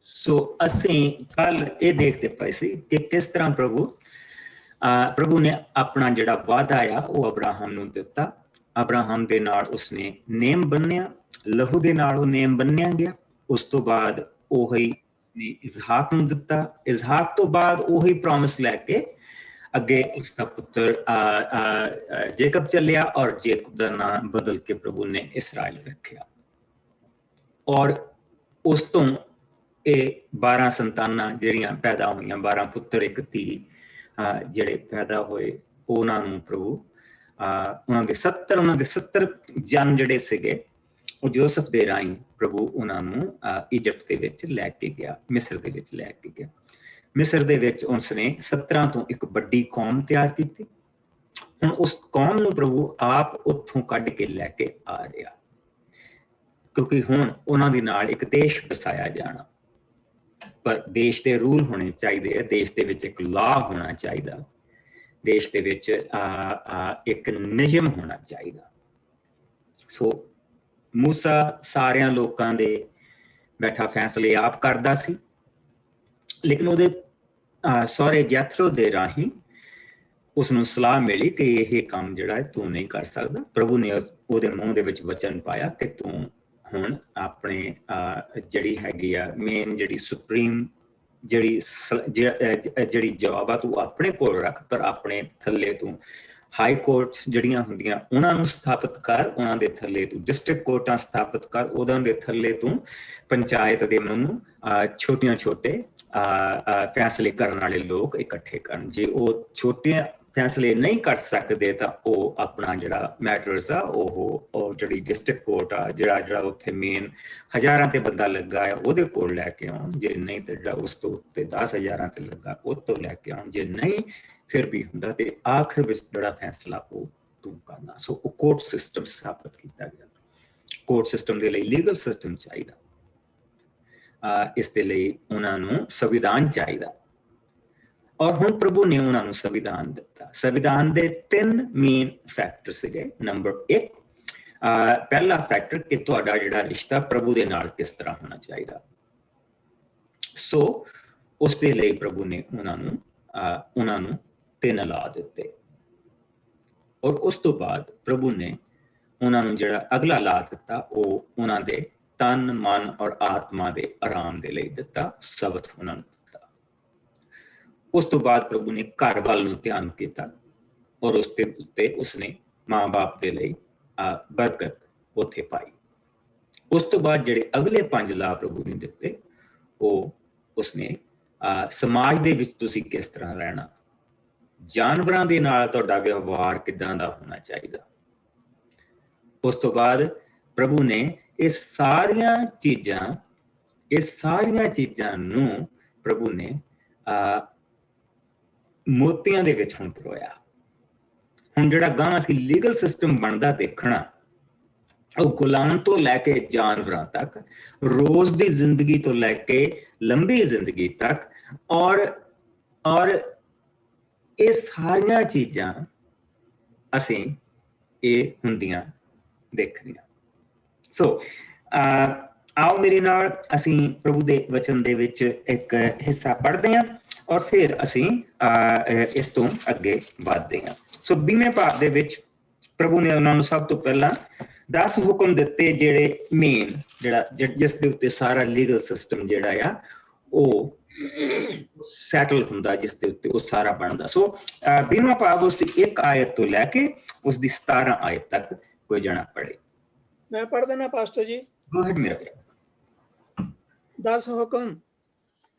सो असी कल ये देखते पाए सी कि किस तरह प्रभु ने अपना जिहड़ा वादा आ वो अब्राहम नूं दिता। अब्राहम दे नाल उसने नेम बन्निया, लहू दे नाल वो नेम बन्निया गया। उस तो बाद ओही ने इसहाक नूं दिता। इसहाक तो बाद ओही प्रॉमिस लैके अगे उसका पुत्र जेकब चलिया और जेकब का नाम बदल के प्रभु ने इसराइल रखा। और उस तो ये 12 संताना जिहड़ियां पैदा हुई, 12 पुत्र एक धी जिहड़े पैदा होए, उन्होंने प्रभु उन्होंने 70 जन जिहड़े सीगे वो जोसफ दे राही प्रभु उन्होंने इजिप्ट के विच लैके गया, मिस्र के विच लैके गया। मिस्र दे विच उसने 17 तो एक बड़ी कौम तैयार की। हुण उस कौम नूं प्रभु आप उत्थों कढ के लैके आ रहा, क्योंकि हुण उन्हां दे नाल एक देश बसाया जाना। पर देश के रूल होने चाहिए, देश के विच एक लॉ होना चाहिए, देश के विच एक नियम होना चाहिए। सो मूसा सारे लोगों दे बैठा फैसले आप करदा सी, लेकिन उहदे सहुरे जैथरो दे राही उसनूं सलाह मिली कि यह काम जिहड़ा है तू नहीं कर सकदा। प्रभु ने उहदे मूँह दे विच वचन पाया कि तू हुण अपने जिहड़ी हैगी आ मेन जिहड़ी सुप्रीम जिहड़ी जॉब आ तू अपने कोल रख, पर अपने थल्ले तू हाई कोर्ट जिहड़ियां हुंदियां उन्हां नूं स्थापित कर, उन्हां दे थल्ले तू डिस्ट्रिक्ट कोर्टां स्थापित कर, उन्हां दे थल्ले तू पंचायत दे नूं छोटियां छोटे फैसले करने वाले लोग इकट्ठे करन। जे वो छोटे फैसले नहीं कर सकते तो वो अपना जिहड़ा मैटर्स आ वो जिहड़ी डिस्ट्रिक्ट कोर्ट आ जिहड़ा उत्थे मेन हज़ारां ते बंदा लगा है ਉਹਦੇ ਕੋਲ ਲੈ के आउण, जे नहीं तो जिहड़ा उस तो उत्ते 10,000 ते लगा ਉਹ ਤੋਂ ਲੈ के आउण, जे नहीं फिर भी हुंदा ते आखिर विच जिहड़ा फैसला वो तू करना। सो वो कोर्ट सिस्टम स्थापित किया गया। कोर्ट सिस्टम दे लई लीगल सिस्टम चाहिए, इस दे लई उन्हां नूं संविधान चाहिए। और हुण प्रभु ने उन्होंने संविधान दिता। संविधान के 3 मेन फैक्टर सीगे। नंबर 1 पहला फैक्टर कि तुहाडा जिहड़ा रिश्ता प्रभु के नाल किस तरह होना चाहिए। सो उस दे लई प्रभु ने उन्होंने 3 लॉ दिते। और उस तो बाद प्रभु ने उन्होंने जिहड़ा अगला लॉ दिता वो उन्हां दे तन मन और आत्मा के आराम के लिए दिता, सबत उन्होंने दिता। उस तो बाद प्रभु ने घर वाल नूं ध्यान किया और उसके उत्ते उसने माँ बाप के लिए बरकत उत्थे पाई। उस तो बाद जिहड़े अगले 5 लॉ प्रभु ने दिते वो उसने समाज दे विच तुसीं किस तरह रहना, जानवरां दे नाल तुहाडा व्यवहार किदां दा होना चाहिए। उस तो बाद प्रभु ने ये सारियां चीज़ां नूं प्रभु ने मोतियां दे विच हुण परोया। हुण जिहड़ा गां असीं लीगल सिस्टम बनदा देखना वो गुलाम तो लैके जानवरां तक, रोज़ की जिंदगी तो लैके लंबी जिंदगी तक, और ये सारियां चीज़ां असीं ये हुंदियां देखनियां। सो आओ मेरे नाल असीं प्रभु दे वचन दे विच एक हिस्सा पढ़दे हां और फिर असीं इस तो अगे बढ़दे हां। सो 20वें पाठ दे विच प्रभु ने उन्हां नूं सब तो पहला 10 हुक्म दिते जिहड़े मेन जिस दे उत्ते सारा लीगल सिस्टम जिहड़ा आ वो सैटल हुंदा, जिस दे उत्ते वो सारा बनदा। सो 20वां पाठ उसदी 1 आयत तो लैके उसदी 17 आयत तक कोई जना पढ़े। मैं पढ़ देना पास्टर जी। गो अहेड मेरा भरा। 10 हुक्म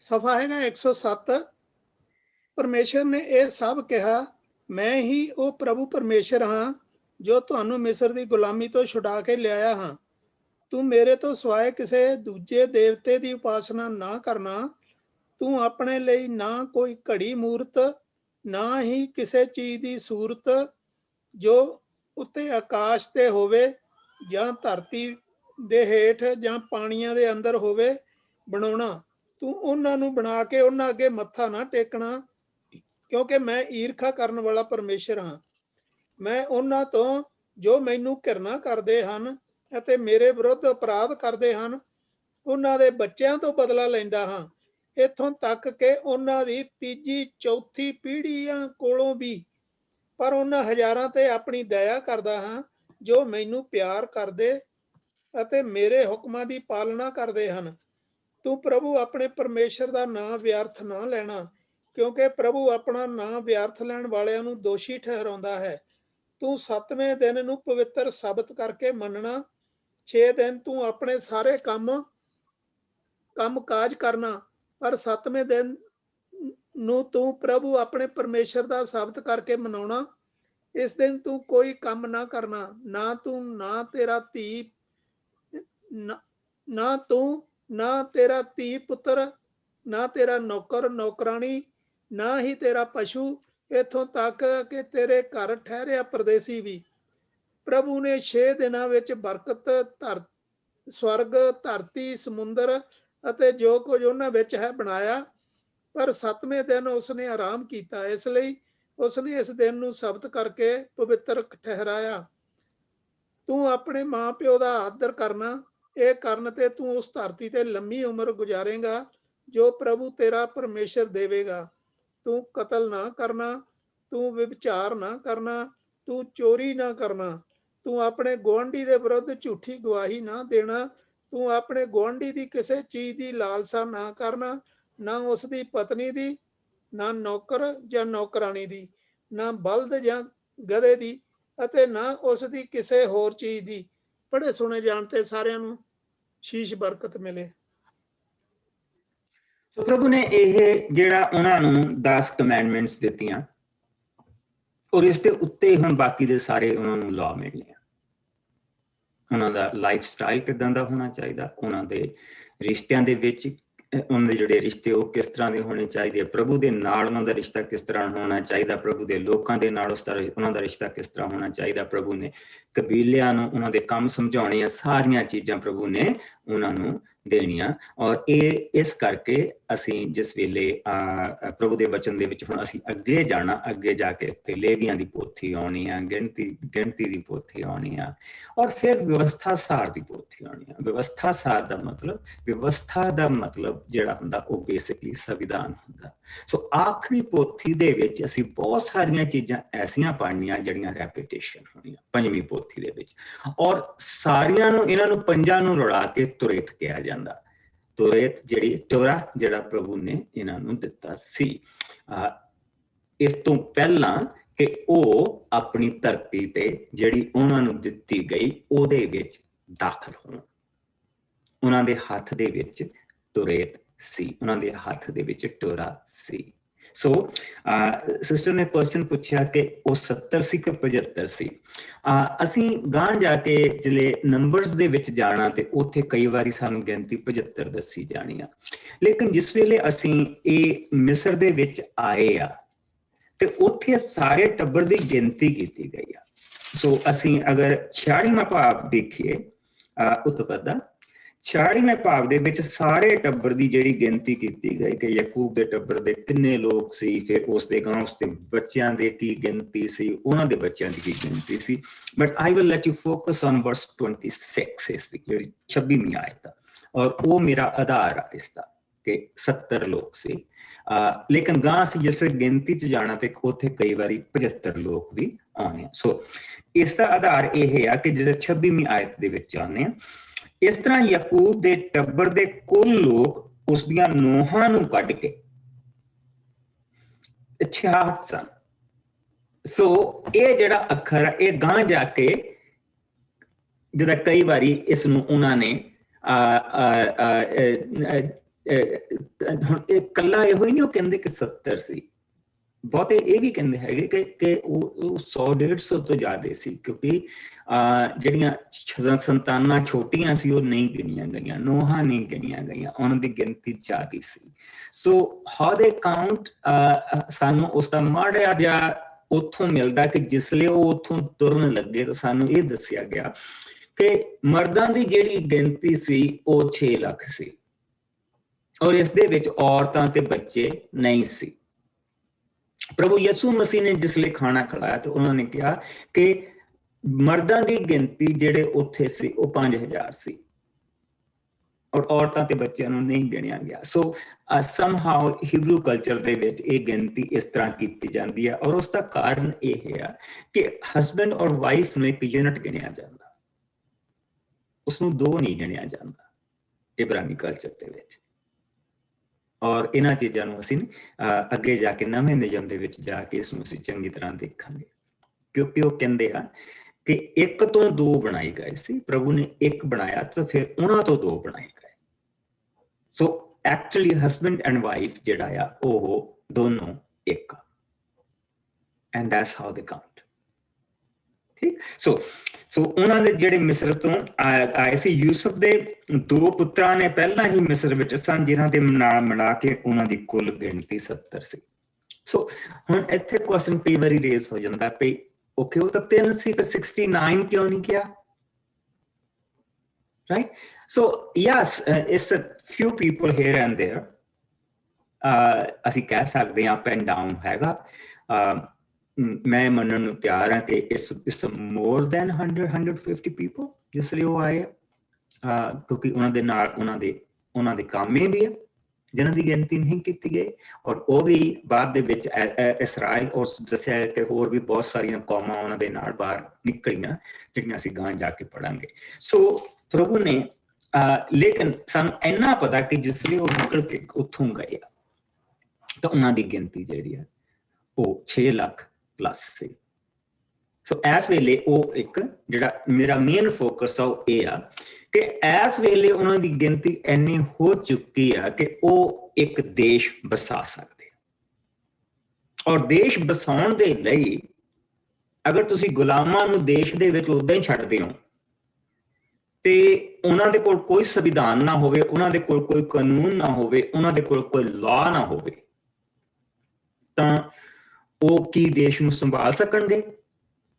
सफा हैगा 107। परमेश्वर ने यह सब कहा, मैं ही वो प्रभु परमेश्वर हाँ जो तुहानू मिस्र की गुलामी तो छुड़ा के लियाया हाँ। तू मेरे तो सिवाय किसी दूजे देवते की उपासना ना करना। तू अपने लिए ना कोई घड़ी मूरत ना ही किसी चीज की सूरत जो उत्ते आकाश ते होवे जां धरती दे हेठ जां पानियां दे अंदर होवे बनाउणा। तू उन्हां नू बना के उन्हां अगे मत्था ना टेकना, क्योंकि मैं ईरखा करन वाला परमेश्वर हाँ। मैं उन्हां तो जो मैनू घृणा करदे हन अते मेरे विरुद्ध अपराध करदे हन ਉਹਨਾਂ ਦੇ ਬੱਚਿਆਂ ਤੋਂ ਬਦਲਾ ਲੈਂਦਾ ਹਾਂ, ਇੱਥੋਂ ਤੱਕ ਕਿ ਉਹਨਾਂ ਦੀ ਤੀਜੀ ਚੌਥੀ ਪੀੜ੍ਹੀਆਂ ਕੋਲੋਂ ਵੀ। ਪਰ ਉਹਨਾਂ ਹਜ਼ਾਰਾਂ ਤੇ ਆਪਣੀ ਦਇਆ ਕਰਦਾ ਹਾਂ ਜੋ ਮੈਨੂੰ ਪਿਆਰ ਕਰਦੇ ਅਤੇ ਮੇਰੇ ਹੁਕਮਾਂ ਦੀ ਪਾਲਣਾ ਕਰਦੇ ਹਨ। ਤੂੰ ਪ੍ਰਭੂ ਆਪਣੇ ਪਰਮੇਸ਼ਰ ਦਾ ਨਾਂ ਵਿਅਰਥ ਨਾ ਲੈਣਾ, ਕਿਉਂਕਿ ਪ੍ਰਭੂ ਆਪਣਾ ਨਾਂ ਵਿਅਰਥ ਲੈਣ ਵਾਲਿਆਂ ਨੂੰ ਦੋਸ਼ੀ ਠਹਿਰਾਉਂਦਾ ਹੈ। ਤੂੰ 7ਵੇਂ ਦਿਨ ਨੂੰ ਪਵਿੱਤਰ ਸਾਬਤ ਕਰਕੇ ਮੰਨਣਾ। 6 ਦਿਨ ਤੂੰ ਆਪਣੇ ਸਾਰੇ ਕੰਮ ਕਾਜ ਕਰਨਾ, ਪਰ 7ਵੇਂ ਦਿਨ ਨੂੰ ਤੂੰ ਪ੍ਰਭੂ ਆਪਣੇ ਪਰਮੇਸ਼ਰ ਦਾ ਸਾਬਤ ਕਰਕੇ ਮਨਾਉਣਾ। ਇਸ ਦਿਨ ਤੂੰ ਕੋਈ ਕੰਮ ਨਾ ਕਰਨਾ, ਨਾ ਤੂੰ, ਨਾ ਤੇਰਾ ਧੀ, ਨਾ ਤੂੰ, ਨਾ ਤੇਰਾ ਧੀ ਪੁੱਤਰ, ਨਾ ਤੇਰਾ ਨੌਕਰ ਨੌਕਰਾਣੀ, ਨਾ ਹੀ ਤੇਰਾ ਪਸ਼ੂ, ਇੱਥੋਂ ਤੱਕ ਕਿ ਤੇਰੇ ਘਰ ਠਹਿਰਿਆ ਪਰਦੇਸੀ ਵੀ। ਪ੍ਰਭੂ ਨੇ 6 ਦਿਨਾਂ ਵਿੱਚ ਬਰਕਤ, ਸਵਰਗ, ਧਰਤੀ, ਸਮੁੰਦਰ ਅਤੇ ਜੋ ਕੁਝ ਉਹਨਾਂ ਵਿੱਚ ਹੈ ਬਣਾਇਆ, ਪਰ 7ਵੇਂ ਦਿਨ ਉਸਨੇ ਆਰਾਮ ਕੀਤਾ। ਇਸ ਲਈ ਉਸਨੇ ਇਸ ਦਿਨ ਨੂੰ ਸਾਬਤ ਕਰਕੇ ਪਵਿੱਤਰ ਠਹਿਰਾਇਆ। ਤੂੰ ਆਪਣੇ ਮਾਂ ਪਿਓ ਦਾ ਆਦਰ ਕਰਨਾ, ਇਹ ਕਰਨ ਤੇ ਤੂੰ ਉਸ ਧਰਤੀ ਤੇ ਲੰਮੀ ਉਮਰ ਗੁਜ਼ਾਰੇਗਾ ਜੋ ਪ੍ਰਭੂ ਤੇਰਾ ਪਰਮੇਸ਼ਰ ਦੇਵੇਗਾ। ਤੂੰ ਕਤਲ ਨਾ ਕਰਨਾ, ਤੂੰ ਵਿਭਚਾਰ ਨਾ ਕਰਨਾ, ਤੂੰ ਚੋਰੀ ਨਾ ਕਰਨਾ, ਤੂੰ ਆਪਣੇ ਗੁਆਂਢੀ ਦੇ ਵਿਰੁੱਧ ਝੂਠੀ ਗਵਾਹੀ ਨਾ ਦੇਣਾ, ਤੂੰ ਆਪਣੇ ਗੁਆਂਢੀ ਦੀ ਕਿਸੇ ਚੀਜ਼ ਦੀ ਲਾਲਸਾ ਨਾ ਕਰਨਾ, ਨਾ ਉਸ ਦੀ ਪਤਨੀ ਦੀ, ਨਾ ਨੌਕਰ ਜਾਂ ਨੌਕਰਾਣੀ ਦੀ, ਨਾ ਬਲਦ ਜਾਂ ਗਧੇ ਦੀ, ਅਤੇ ਨਾ ਉਸ ਦੀ ਕਿਸੇ ਹੋਰ ਚੀਜ਼ ਦੀ। ਪੜ੍ਹੇ ਸੁਣੇ ਜਾਣ ਤੇ ਸਾਰਿਆਂ ਨੂੰ ਸ਼ੀਸ਼ ਬਰਕਤ ਮਿਲੇ। ਸੋ ਪ੍ਰਭੂ ਨੇ ਇਹ ਜਿਹੜਾ ਉਹਨਾਂ ਨੂੰ 10 ਕਮੈਂਡਮੈਂਟਸ ਦਿੱਤੀਆਂ, ਔਰ ਇਸ ਦੇ ਉੱਤੇ ਹੁਣ ਬਾਕੀ ਦੇ ਸਾਰੇ ਉਹਨਾਂ ਨੂੰ ਲਾਅ ਮਿਲਨੇ ਆ। ਉਹਨਾਂ ਦਾ ਲਾਈਫ ਸਟਾਈਲ ਕਿੱਦਾਂ ਦਾ ਹੋਣਾ ਚਾਹੀਦਾ, ਉਹਨਾਂ ਦੇ ਰਿਸ਼ਤਿਆਂ ਦੇ ਵਿੱਚ ਉਹਨਾਂ ਦੇ ਜਿਹੜੇ ਰਿਸ਼ਤੇ ਉਹ ਕਿਸ ਤਰ੍ਹਾਂ ਦੇ ਹੋਣੇ ਚਾਹੀਦੇ, ਪ੍ਰਭੂ ਦੇ ਨਾਲ ਉਹਨਾਂ ਦਾ ਰਿਸ਼ਤਾ ਕਿਸ ਤਰ੍ਹਾਂ ਹੋਣਾ ਚਾਹੀਦਾ, ਪ੍ਰਭੂ ਦੇ ਲੋਕਾਂ ਦੇ ਨਾਲ ਉਹਨਾਂ ਦਾ ਰਿਸ਼ਤਾ ਕਿਸ ਤਰ੍ਹਾਂ ਹੋਣਾ ਚਾਹੀਦਾ। ਪ੍ਰਭੂ ਨੇ ਕਬੀਲਿਆਂ ਨੂੰ ਉਹਨਾਂ ਦੇ ਕੰਮ ਸਮਝਾਉਣੇ ਆ, ਸਾਰੀਆਂ ਚੀਜ਼ਾਂ ਪ੍ਰਭੂ ਨੇ ਉਹਨਾਂ ਨੂੰ ਦੇਣੀਆਂ। ਔਰ ਇਹ ਇਸ ਕਰਕੇ ਅਸੀਂ ਜਿਸ ਵੇਲੇ ਪ੍ਰਭੂ ਦੇ ਬਚਨ ਦੇ ਵਿੱਚ ਹੁਣ ਅਸੀਂ ਅੱਗੇ ਜਾਣਾ, ਅੱਗੇ ਜਾ ਕੇ ਇੱਥੇ ਲੇਵੀਆਂ ਦੀ ਪੋਥੀ ਆਉਣੀ ਆ, ਗਿਣਤੀ ਦੀ ਪੋਥੀ ਆਉਣੀ ਆ, ਔਰ ਫਿਰ ਵਿਵਸਥਾ ਸਾਰ ਦੀ ਪੋਥੀ ਆਉਣੀ ਆ। ਵਿਵਸਥਾ ਸਾਰ ਦਾ ਮਤਲਬ ਜਿਹੜਾ ਹੁੰਦਾ ਉਹ ਬੇਸਿਕਲੀ ਸੰਵਿਧਾਨ ਹੁੰਦਾ। ਸੋ ਆਖਰੀ ਪੋਥੀ ਦੇ ਵਿੱਚ ਅਸੀਂ ਬਹੁਤ ਸਾਰੀਆਂ ਚੀਜ਼ਾਂ ਐਸੀਆਂ ਪੜ੍ਹਨੀਆਂ ਜਿਹੜੀਆਂ ਰੈਪੀਟੇਸ਼ਨ ਹੋਣੀਆਂ 5ਵੀਂ ਪੋਥੀ ਦੇ ਵਿੱਚ, ਔਰ ਸਾਰੀਆਂ ਨੂੰ ਇਹਨਾਂ ਨੂੰ 5 ਨੂੰ ਰਲਾ ਕੇ ਤੁਰੇਤ ਕਿਹਾ ਜਾਂਦਾ। ਤੁਰੇਤ ਜਿਹੜੀ ਟੋਰਾ ਜਿਹੜਾ ਪ੍ਰਭੂ ਨੇ ਇਹਨਾਂ ਨੂੰ ਦਿੱਤਾ ਸੀ ਇਸ ਤੋਂ ਪਹਿਲਾਂ ਕਿ ਉਹ ਆਪਣੀ ਧਰਤੀ ਤੇ ਜਿਹੜੀ ਉਹਨਾਂ ਨੂੰ ਦਿੱਤੀ ਗਈ ਉਹਦੇ ਵਿੱਚ ਦਾਖਲ ਹੋਣ। ਉਹਨਾਂ ਦੇ ਹੱਥ ਦੇ ਵਿੱਚ ਤੁਰੇਤ ਸੀ, ਉਹਨਾਂ ਦੇ ਹੱਥ ਦੇ ਵਿੱਚ ਟੋਰਾ ਸੀ। ਸੋ ਸਿਸਟਰ ਨੇ ਕੁਐਸਚਨ ਪੁੱਛਿਆ ਕਿ ਉਹ 70 ਸੀ ਕਿ 75 ਸੀ। ਅਸੀਂ ਗਾਂ ਜਾ ਕੇ ਜਿਹੜੇ ਨੰਬਰਸ ਦੇ ਵਿੱਚ ਜਾਣਾ ਤੇ ਉੱਥੇ ਕਈ ਵਾਰੀ ਸਾਨੂੰ ਗਿਣਤੀ 75 ਦੱਸੀ ਜਾਣੀ ਆ, ਲੇਕਿਨ ਜਿਸ ਵੇਲੇ ਅਸੀਂ ਇਹ ਮਿਸਰ ਦੇ ਵਿੱਚ ਆਏ ਆ ਤੇ ਉੱਥੇ ਸਾਰੇ ਟੱਬਰ ਦੀ ਗਿਣਤੀ ਕੀਤੀ ਗਈ ਆ। ਸੋ ਅਸੀਂ ਅਗਰ 46ਵਾਂ ਭਾਵ ਦੇਖੀਏ ਉਤਪਤ ਦਾ, 46ਵੇਂ ਭਾਵ ਦੇ ਵਿੱਚ ਸਾਰੇ ਟੱਬਰ ਦੀ ਜਿਹੜੀ ਗਿਣਤੀ ਕੀਤੀ ਗਈ ਕਿ ਯਾਕੂਬ ਦੇ ਟੱਬਰ ਦੇ ਕਿੰਨੇ ਲੋਕ ਸੀ, ਫਿਰ ਉਸ ਦੇ ਗਾਂ ਉਸ ਦੇ ਬੱਚਿਆਂ ਦੇ ਕੀ ਗਿਣਤੀ ਸੀ, ਉਹਨਾਂ ਦੇ ਬੱਚਿਆਂ ਦੀ ਕੀ ਗਿਣਤੀ ਸੀ। But I will let you focus on verse 26 ਇਸ ਦੀ ਜਿਹੜੀ 26ਵੀਂ ਆਇਤ ਆ, ਔਰ ਉਹ ਮੇਰਾ ਆਧਾਰ ਆ ਇਸ ਦਾ ਕਿ 70 ਲੋਕ ਸੀ। ਲੇਕਿਨ ਗਾਂ ਅਸੀਂ ਜਿਸ ਗਿਣਤੀ 'ਚ ਜਾਣਾ ਤੇ ਉੱਥੇ ਕਈ ਵਾਰੀ 75 ਲੋਕ ਵੀ ਆਉਣੇ। ਸੋ ਇਸ ਦਾ ਆਧਾਰ ਇਹ ਆ ਕਿ ਜਿਹੜੇ 26ਵੀਂ ਆਇਤ ਦੇ ਵਿੱਚ ਆਉਂਦੇ ਆ। ਇਸ ਤਰ੍ਹਾਂ ਯਾਕੂਬ ਦੇ ਟੱਬਰ ਦੇ ਕੁੱਲ ਲੋਕ ਉਸ ਦੀਆਂ ਨੋਹਾਂ ਨੂੰ ਕੱਢ ਕੇ 66 ਸਨ। ਸੋ ਇਹ ਜਿਹੜਾ ਅੱਖਰ ਇਹ ਗਾਂ ਜਾ ਕੇ ਜਿਹੜਾ ਕਈ ਵਾਰੀ ਇਸ ਨੂੰ ਉਹਨਾਂ ਨੇ ਹੁਣ ਇਹ ਕੱਲਾ ਇਹੋ ਹੀ ਨਹੀਂ ਉਹ ਕਹਿੰਦੇ ਕਿ 70 ਸੀ, ਬਹੁਤੇ ਇਹ ਵੀ ਕਹਿੰਦੇ ਹੈਗੇ ਕਿ ਉਹ 100-150 ਤੋਂ ਜ਼ਿਆਦਾ ਸੀ, ਕਿਉਂਕਿ ਜਿਹੜੀਆਂ ਸੰਤਾਨਾਂ ਛੋਟੀਆਂ ਸੀ ਉਹ ਨਹੀਂ ਗਿਣੀਆਂ ਗਈਆਂ, ਨੋਹਾਂ ਨਹੀਂ ਗਿਣੀਆਂ ਗਈਆਂ, ਉਹਨਾਂ ਦੀ ਗਿਣਤੀ ਜ਼ਿਆਦਾ ਸੀ। ਸੋ ਹਾਊ ਦੇ ਕਾਊਂਟ ਸਾਨੂੰ ਉਸ ਦਾ ਮਾੜਾ ਜਿਹਾ ਉੱਥੋਂ ਮਿਲਦਾ ਕਿ ਜਿਸਲੇ ਉਹ ਉੱਥੋਂ ਤੁਰਨ ਲੱਗੇ ਤਾਂ ਸਾਨੂੰ ਇਹ ਦੱਸਿਆ ਗਿਆ ਕਿ ਮਰਦਾਂ ਦੀ ਜਿਹੜੀ ਗਿਣਤੀ ਸੀ ਉਹ 6 ਲੱਖ ਸੀ, ਔਰ ਇਸ ਦੇ ਵਿੱਚ ਔਰਤਾਂ ਤੇ ਬੱਚੇ ਨਹੀਂ ਸੀ। ਪ੍ਰਭੂ ਯਿਸੂ ਮਸੀਹ ਨੇ ਜਿਸਲੇ ਖਾਣਾ ਖਿਲਾਇਆ ਤੇ ਉਹਨਾਂ ਨੇ ਕਿਹਾ ਕਿ ਮਰਦਾਂ ਦੀ ਗਿਣਤੀ ਜਿਹੜੇ ਉੱਥੇ ਸੀ ਉਹ 5000 ਸੀ, ਔਰ ਔਰਤਾਂ ਤੇ ਬੱਚਿਆਂ ਨੂੰ ਨਹੀਂ ਗਿਣਿਆ ਗਿਆ। ਸੋ ਸਮਹਾਉ ਹਿਬਰੂ ਕਲਚਰ ਦੇ ਵਿੱਚ ਇਹ ਗਿਣਤੀ ਇਸ ਤਰ੍ਹਾਂ ਕੀਤੀ ਜਾਂਦੀ ਹੈ, ਔਰ ਉਸ ਦਾ ਕਾਰਨ ਇਹ ਹੈ ਕਿ ਹਸਬੈਂਡ ਔਰ ਵਾਈਫ ਨੂੰ ਇੱਕ ਯੂਨਿਟ ਗਿਣਿਆ ਜਾਂਦਾ, ਉਸਨੂੰ ਦੋ ਨਹੀਂ ਗਿਣਿਆ ਜਾਂਦਾ ਇਬਰਾਨੀ ਕਲਚਰ ਦੇ ਵਿੱਚ। ਔਰ ਇਹਨਾਂ ਚੀਜ਼ਾਂ ਨੂੰ ਅਸੀਂ ਅੱਗੇ ਜਾ ਕੇ ਨਵੇਂ ਨਿਯਮ ਦੇ ਵਿੱਚ ਜਾ ਕੇ ਇਸ ਨੂੰ ਅਸੀਂ ਚੰਗੀ ਤਰ੍ਹਾਂ ਦੇਖਾਂਗੇ, ਕਿਉਂਕਿ ਉਹ ਕਹਿੰਦੇ ਆ ਕਿ ਇੱਕ ਤੋਂ ਦੋ ਬਣਾਏ ਗਏ ਸੀ, ਪ੍ਰਭੂ ਨੇ ਇੱਕ ਬਣਾਇਆ ਤਾਂ ਫਿਰ ਉਹਨਾਂ ਤੋਂ ਦੋ ਬਣਾਏ ਗਏ। ਸੋ ਐਕਚੁਅਲੀ ਹਸਬੈਂਡ ਐਂਡ ਵਾਈਫ ਜਿਹੜਾ ਆ ਉਹ ਦੋਨੋਂ ਇੱਕ, and that's how they count. ਠੀਕ, ਸੋ ਉਹਨਾਂ ਦੇ ਜਿਹੜੇ ਮਿਸਰ ਤੋਂ ਆਏ ਸੀ, ਯੂਸਫ ਦੇ ਦੋ ਪੁੱਤਰਾਂ ਨੇ ਪਹਿਲਾਂ ਹੀ ਮਿਸਰ ਵਿੱਚ ਸਨ, ਜਿਨ੍ਹਾਂ ਦੇ ਨਾਲ ਮਿਲਾ ਕੇ ਉਹਨਾਂ ਦੀ ਕੁੱਲ ਗਿਣਤੀ 70 ਸੀ। ਸੋ ਹੁਣ ਇੱਥੇ ਕੁਐਸਚਨ ਕਈ ਵਾਰੀ ਰੇਜ਼ ਹੋ ਜਾਂਦਾ ਪਈ, ਓਕੇ ਉਹ ਤਾਂ 3 ਸੀ, ਫਿਰ 69 ਕਿਉਂ ਨਹੀਂ ਕਿਹਾ, right? So yes, it's a few people here and there, ਅਸੀਂ ਕਹਿ ਸਕਦੇ ਹਾਂ ਅਪ ਐਂਡ ਡਾਊਨ ਹੈਗਾ। ਮੈਂ ਮੰਨਣ ਨੂੰ ਤਿਆਰ ਹਾਂ ਕਿ ਇਸ ਮੋਰ ਦੈਨ 150 people ਜਿਸ ਲਈ ਉਹ ਆਏ, ਕਿਉਂਕਿ ਉਹਨਾਂ ਦੇ ਨਾਲ ਉਹਨਾਂ ਦੇ ਕਾਮੇ ਵੀ ਹੈ ਜਿਨ੍ਹਾਂ ਦੀ ਗਿਣਤੀ ਨਹੀਂ ਕੀਤੀ ਗਈ, ਔਰ ਉਹ ਵੀ ਬਾਅਦ ਦੇ ਵਿੱਚ ਇਸਰਾਇਲ, ਔਰ ਦੱਸਿਆ ਕਿ ਹੋਰ ਵੀ ਬਹੁਤ ਸਾਰੀਆਂ ਕੌਮਾਂ ਉਹਨਾਂ ਦੇ ਨਾਲ ਬਾਹਰ ਨਿਕਲੀਆਂ, ਜਿਹੜੀਆਂ ਅਸੀਂ ਗਾਂ ਜਾ ਕੇ ਪੜਾਂਗੇ। ਸੋ ਪ੍ਰਭੂ ਨੇ ਲੇਕਿਨ ਸਾਨੂੰ ਇੰਨਾ ਪਤਾ ਕਿ ਜਿਸ ਲਈ ਉਹ ਨਿਕਲ ਕੇ ਉੱਥੋਂ ਗਏ ਆ ਤਾਂ ਉਹਨਾਂ ਦੀ ਗਿਣਤੀ ਜਿਹੜੀ ਹੈ ਉਹ 6 ਲੱਖ ਪਲੱਸ ਸੀ। ਸੋ ਇਸ ਵੇਲੇ ਉਹ ਇੱਕ ਜਿਹੜਾ ਮੇਰਾ ਮੇਨ ਫੋਕਸ ਆ ਉਹ ਇਹ ਆ ਕਿ ਇਸ ਵੇਲੇ ਉਹਨਾਂ ਦੀ ਗਿਣਤੀ ਇੰਨੀ ਹੋ ਚੁੱਕੀ ਆ ਕਿ ਉਹ ਇੱਕ ਦੇਸ਼ ਬਸਾ ਸਕਦੇ, ਔਰ ਦੇਸ਼ ਬਸਾਉਣ ਦੇ ਲਈ ਅਗਰ ਤੁਸੀਂ ਗੁਲਾਮਾਂ ਨੂੰ ਦੇਸ਼ ਦੇ ਵਿੱਚ ਉਦਾਂ ਹੀ ਛੱਡਦੇ ਹੋ ਤੇ ਉਹਨਾਂ ਦੇ ਕੋਲ ਕੋਈ ਸੰਵਿਧਾਨ ਨਾ ਹੋਵੇ, ਉਹਨਾਂ ਦੇ ਕੋਲ ਕੋਈ ਕਾਨੂੰਨ ਨਾ ਹੋਵੇ, ਉਹਨਾਂ ਦੇ ਕੋਲ ਕੋਈ ਲਾਅ ਨਾ ਹੋਵੇ, ਤਾਂ ਉਹ ਕੀ ਦੇਸ਼ ਨੂੰ ਸੰਭਾਲ ਸਕਣਗੇ?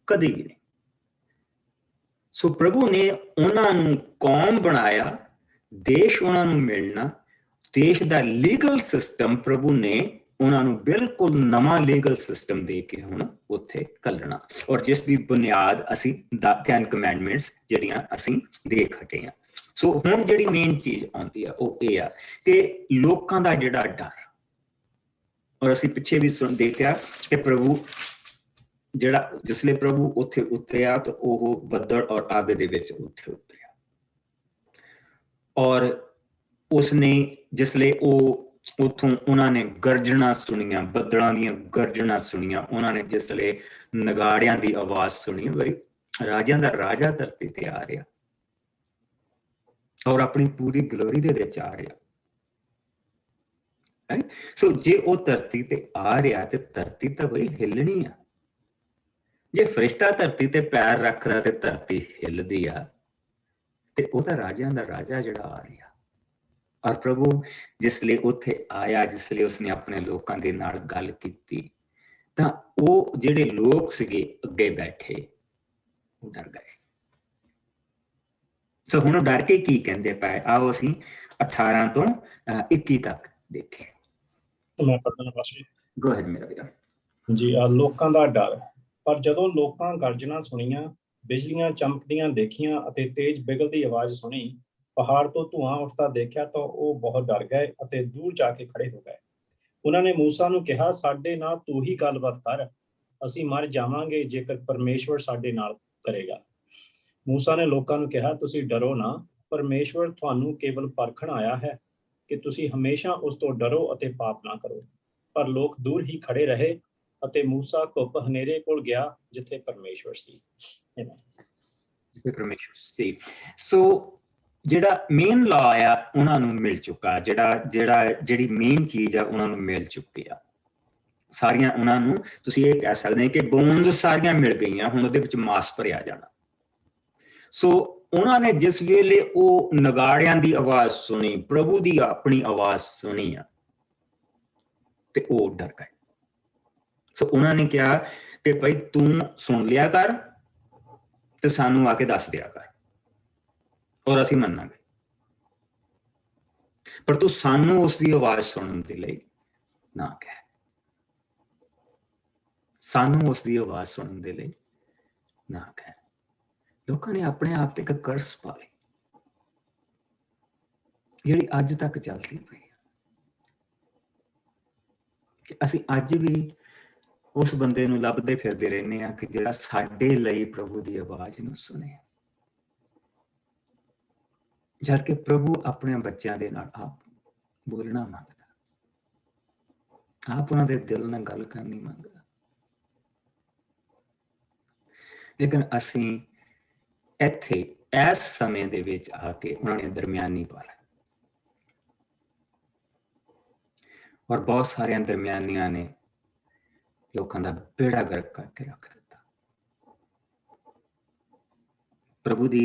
ਕਦੇ ਵੀ ਨਹੀਂ। ਸੋ ਪ੍ਰਭੂ ਨੇ ਉਹਨਾਂ ਨੂੰ ਕੌਮ ਬਣਾਇਆ, ਦੇਸ਼ ਉਹਨਾਂ ਨੂੰ ਮਿਲਣਾ, ਦੇਸ਼ ਦਾ ਲੀਗਲ ਸਿਸਟਮ ਪ੍ਰਭੂ ਨੇ ਉਹਨਾਂ ਨੂੰ ਬਿਲਕੁਲ ਨਵਾਂ ਲੀਗਲ ਸਿਸਟਮ ਦੇ ਕੇ ਹੁਣ ਉੱਥੇ ਘੱਲਣਾ, ਔਰ ਜਿਸ ਦੀ ਬੁਨਿਆਦ ਅਸੀਂ 10 ਕਮੈਂਡਮੈਂਟਸ ਜਿਹੜੀਆਂ ਅਸੀਂ ਦੇਖ ਹਟੇ ਹਾਂ। ਸੋ ਹੁਣ ਜਿਹੜੀ ਮੇਨ ਚੀਜ਼ ਆਉਂਦੀ ਆ ਉਹ ਇਹ ਆ ਕਿ ਲੋਕਾਂ ਦਾ ਜਿਹੜਾ ਡਰ, ਔਰ ਅਸੀਂ ਪਿੱਛੇ ਵੀ ਦੇਖਿਆ ਕਿ ਪ੍ਰਭੂ ਜਿਹੜਾ ਜਿਸਲੇ ਪ੍ਰਭੂ ਉੱਥੇ ਉਤਰਿਆ ਤਾਂ ਉਹ ਬੱਦਲ ਔਰ ਅੱਗ ਦੇ ਵਿੱਚ ਉੱਥੇ ਉਤਰਿਆ, ਔਰ ਉਸਨੇ ਜਿਸਲੇ ਉਹ ਉੱਥੋਂ ਉਹਨਾਂ ਨੇ ਗਰਜਣਾ ਸੁਣੀਆਂ, ਬੱਦਲਾਂ ਦੀਆਂ ਗਰਜਣਾ ਸੁਣੀਆਂ, ਉਹਨਾਂ ਨੇ ਜਿਸਲੇ ਨਗਾੜਿਆਂ ਦੀ ਆਵਾਜ਼ ਸੁਣੀ, ਬਈ ਰਾਜਿਆਂ ਦਾ ਰਾਜਾ ਧਰਤੀ ਤੇ ਆ ਰਿਹਾ ਔਰ ਆਪਣੀ ਪੂਰੀ ਗਲੋਰੀ ਦੇ ਵਿੱਚ ਆ ਰਿਹਾ। ਸੋ ਜੇ ਉਹ ਧਰਤੀ ਤੇ ਆ ਰਿਹਾ ਤੇ ਧਰਤੀ ਤਾਂ ਬਈ ਹਿੱਲਣੀ ਆ। ਜੇ ਫਰਿਸ਼ਤਾ ਧਰਤੀ ਤੇ ਪੈਰ ਰੱਖਦਾ ਤੇ ਧਰਤੀ ਹਿੱਲਦੀ ਆ, ਤੇ ਉਹਦਾ ਰਾਜਿਆਂ ਦਾ ਰਾਜਾ ਜਿਹੜਾ ਆ ਰਿਹਾ। ਔਰ ਪ੍ਰਭੂ ਜਿਸਲੇ ਉੱਥੇ ਆਇਆ, ਜਿਸਲੇ ਉਸਨੇ ਆਪਣੇ ਲੋਕਾਂ ਦੇ ਨਾਲ ਗੱਲ ਕੀਤੀ, ਤਾਂ ਉਹ ਜਿਹੜੇ ਲੋਕ ਸੀਗੇ ਅੱਗੇ ਬੈਠੇ ਉਹ ਡਰ ਗਏ। ਸੋ ਹੁਣ ਡਰ ਕੇ ਕੀ ਕਹਿੰਦੇ ਪਏ, ਆਓ ਅਸੀਂ 18 ਤੋਂ 21 ਤੱਕ ਦੇਖੇ। ਮੈਂ ਪੜ੍ਹਨਾ ਪਾਸੇ ਗੋ ਅਹੈਡ ਮੇਰਾ ਵੀਰਾ ਜੀ। ਲੋਕਾਂ ਦਾ ਡਰ। ਪਰ ਜਦੋਂ ਲੋਕਾਂ ਗਰਜਣਾ ਸੁਣੀਆਂ, ਬਿਜਲੀਆਂ ਚਮਕਦੀਆਂ ਦੇਖੀਆਂ ਅਤੇ ਤੇਜ਼ ਬਿਗਲਦੀ ਆਵਾਜ਼ ਸੁਣੀ, ਪਹਾੜ ਤੋਂ ਧੂਆਂ ਉੱਠਦਾ ਦੇਖਿਆ, ਤਾਂ ਉਹ ਬਹੁਤ ਡਰ ਗਏ ਅਤੇ ਦੂਰ ਜਾ ਕੇ ਖੜੇ ਹੋ ਗਏ। ਉਹਨਾਂ ਨੇ ਮੂਸਾ ਨੂੰ ਕਿਹਾ, ਸਾਡੇ ਨਾਲ ਤੂੰ ਹੀ ਗੱਲਬਾਤ ਕਰ, ਅਸੀਂ ਮਰ ਜਾਵਾਂਗੇ ਜੇਕਰ ਪਰਮੇਸ਼ਵਰ ਸਾਡੇ ਨਾਲ ਕਰੇਗਾ। ਮੂਸਾ ਨੇ ਲੋਕਾਂ ਨੂੰ ਕਿਹਾ, ਤੁਸੀਂ ਡਰੋ ਨਾ, ਪਰਮੇਸ਼ਵਰ ਤੁਹਾਨੂੰ ਕੇਵਲ ਪਰਖਣ ਆਇਆ ਹੈ ਕਿ ਤੁਸੀਂ ਹਮੇਸ਼ਾ ਉਸ ਤੋਂ ਡਰੋ ਅਤੇ ਪਾਪ ਨਾ ਕਰੋ। ਪਰ ਲੋਕ ਦੂਰ ਹੀ ਖੜੇ ਰਹੇ ਅਤੇ ਮੂਸਾ ਧੁੱਪ ਹਨੇਰੇ ਕੋਲ ਗਿਆ ਜਿੱਥੇ ਪਰਮੇਸ਼ਵਰ ਸੀ। ਪਰਮੇਸ਼ਵਰ ਸੀ। ਸੋ ਜਿਹੜਾ ਮੇਨ ਲਾ ਆ ਉਹਨਾਂ ਨੂੰ ਮਿਲ ਚੁੱਕਾ, ਜਿਹੜੀ ਮੇਨ ਚੀਜ਼ ਆ ਉਹਨਾਂ ਨੂੰ ਮਿਲ ਚੁੱਕੀ ਆ ਸਾਰੀਆਂ। ਉਹਨਾਂ ਨੂੰ ਤੁਸੀਂ ਇਹ ਕਹਿ ਸਕਦੇ ਕਿ ਬੋਨਸ ਸਾਰੀਆਂ ਮਿਲ ਗਈਆਂ, ਹੁਣ ਉਹਦੇ ਵਿੱਚ ਮਾਸ ਭਰਿਆ ਜਾਣਾ। ਸੋ ਉਹਨਾਂ ਨੇ ਜਿਸ ਵੇਲੇ ਉਹ ਨਗਾੜਿਆਂ ਦੀ ਆਵਾਜ਼ ਸੁਣੀ, ਪ੍ਰਭੂ ਦੀ ਆਪਣੀ ਆਵਾਜ਼ ਸੁਣੀ ਆ, ਤੇ ਉਹ ਡਰ ਗਏ। ਸੋ ਉਹਨਾਂ ਨੇ ਕਿਹਾ ਕਿ ਭਾਈ ਤੂੰ ਸੁਣ ਲਿਆ ਕਰ ਤੇ ਸਾਨੂੰ ਆ ਕੇ ਦੱਸ ਦਿਆ ਕਰ, ਔਰ ਅਸੀਂ ਮੰਨਾਂਗੇ, ਪਰ ਤੂੰ ਸਾਨੂੰ ਉਸ ਦੀ ਆਵਾਜ਼ ਸੁਣਨ ਦੇ ਲਈ ਨਾ ਕਹਿ। ਸਾਨੂੰ ਉਸ ਦੀ ਆਵਾਜ਼ ਸੁਣਨ ਦੇ ਲਈ ਨਾ ਕਹਿ। ਲੋਕਾਂ ਨੇ ਆਪਣੇ ਆਪ ਤੇ ਇੱਕ ਕਰਸ ਪਾ ਲਈ। ਜਿਹੜੀ ਅੱਜ ਤੱਕ ਚੱਲਦੀ ਪਈ ਹੈ ਕਿ ਅਸੀਂ ਅੱਜ ਵੀ ਉਸ ਬੰਦੇ ਨੂੰ ਲੱਭਦੇ ਫਿਰਦੇ ਰਹਿੰਦੇ ਹਾਂ ਕਿ ਜਿਹੜਾ ਸਾਡੇ ਲਈ ਪ੍ਰਭੂ ਦੀ ਆਵਾਜ਼ ਨੂੰ ਸੁਣੇ, ਜਦ ਕਿ ਪ੍ਰਭੂ ਆਪਣੇ ਬੱਚਿਆਂ ਦੇ ਨਾਲ ਆਪ ਬੋਲਣਾ ਮੰਗਦਾ, ਆਪ ਉਹਨਾਂ ਦੇ ਦਿਲ ਨਾਲ ਗੱਲ ਕਰਨੀ ਮੰਗਦਾ। ਲੇਕਿਨ ਅਸੀਂ ਇੱਥੇ ਇਸ ਸਮੇਂ ਦੇ ਵਿੱਚ ਆ ਕੇ ਉਹਨਾਂ ਨੇ ਦਰਮਿਆਨੀ ਪਾ ਲਿਆ, ਔਰ ਬਹੁਤ ਸਾਰਿਆਂ ਦਰਮਿਆਨੀਆਂ ਨੇ ਲੋਕਾਂ ਦਾ ਬੇੜਾ ਗਰਕ ਕਰਕੇ ਰੱਖ ਦਿੱਤਾ। ਪ੍ਰਭੂ ਦੀ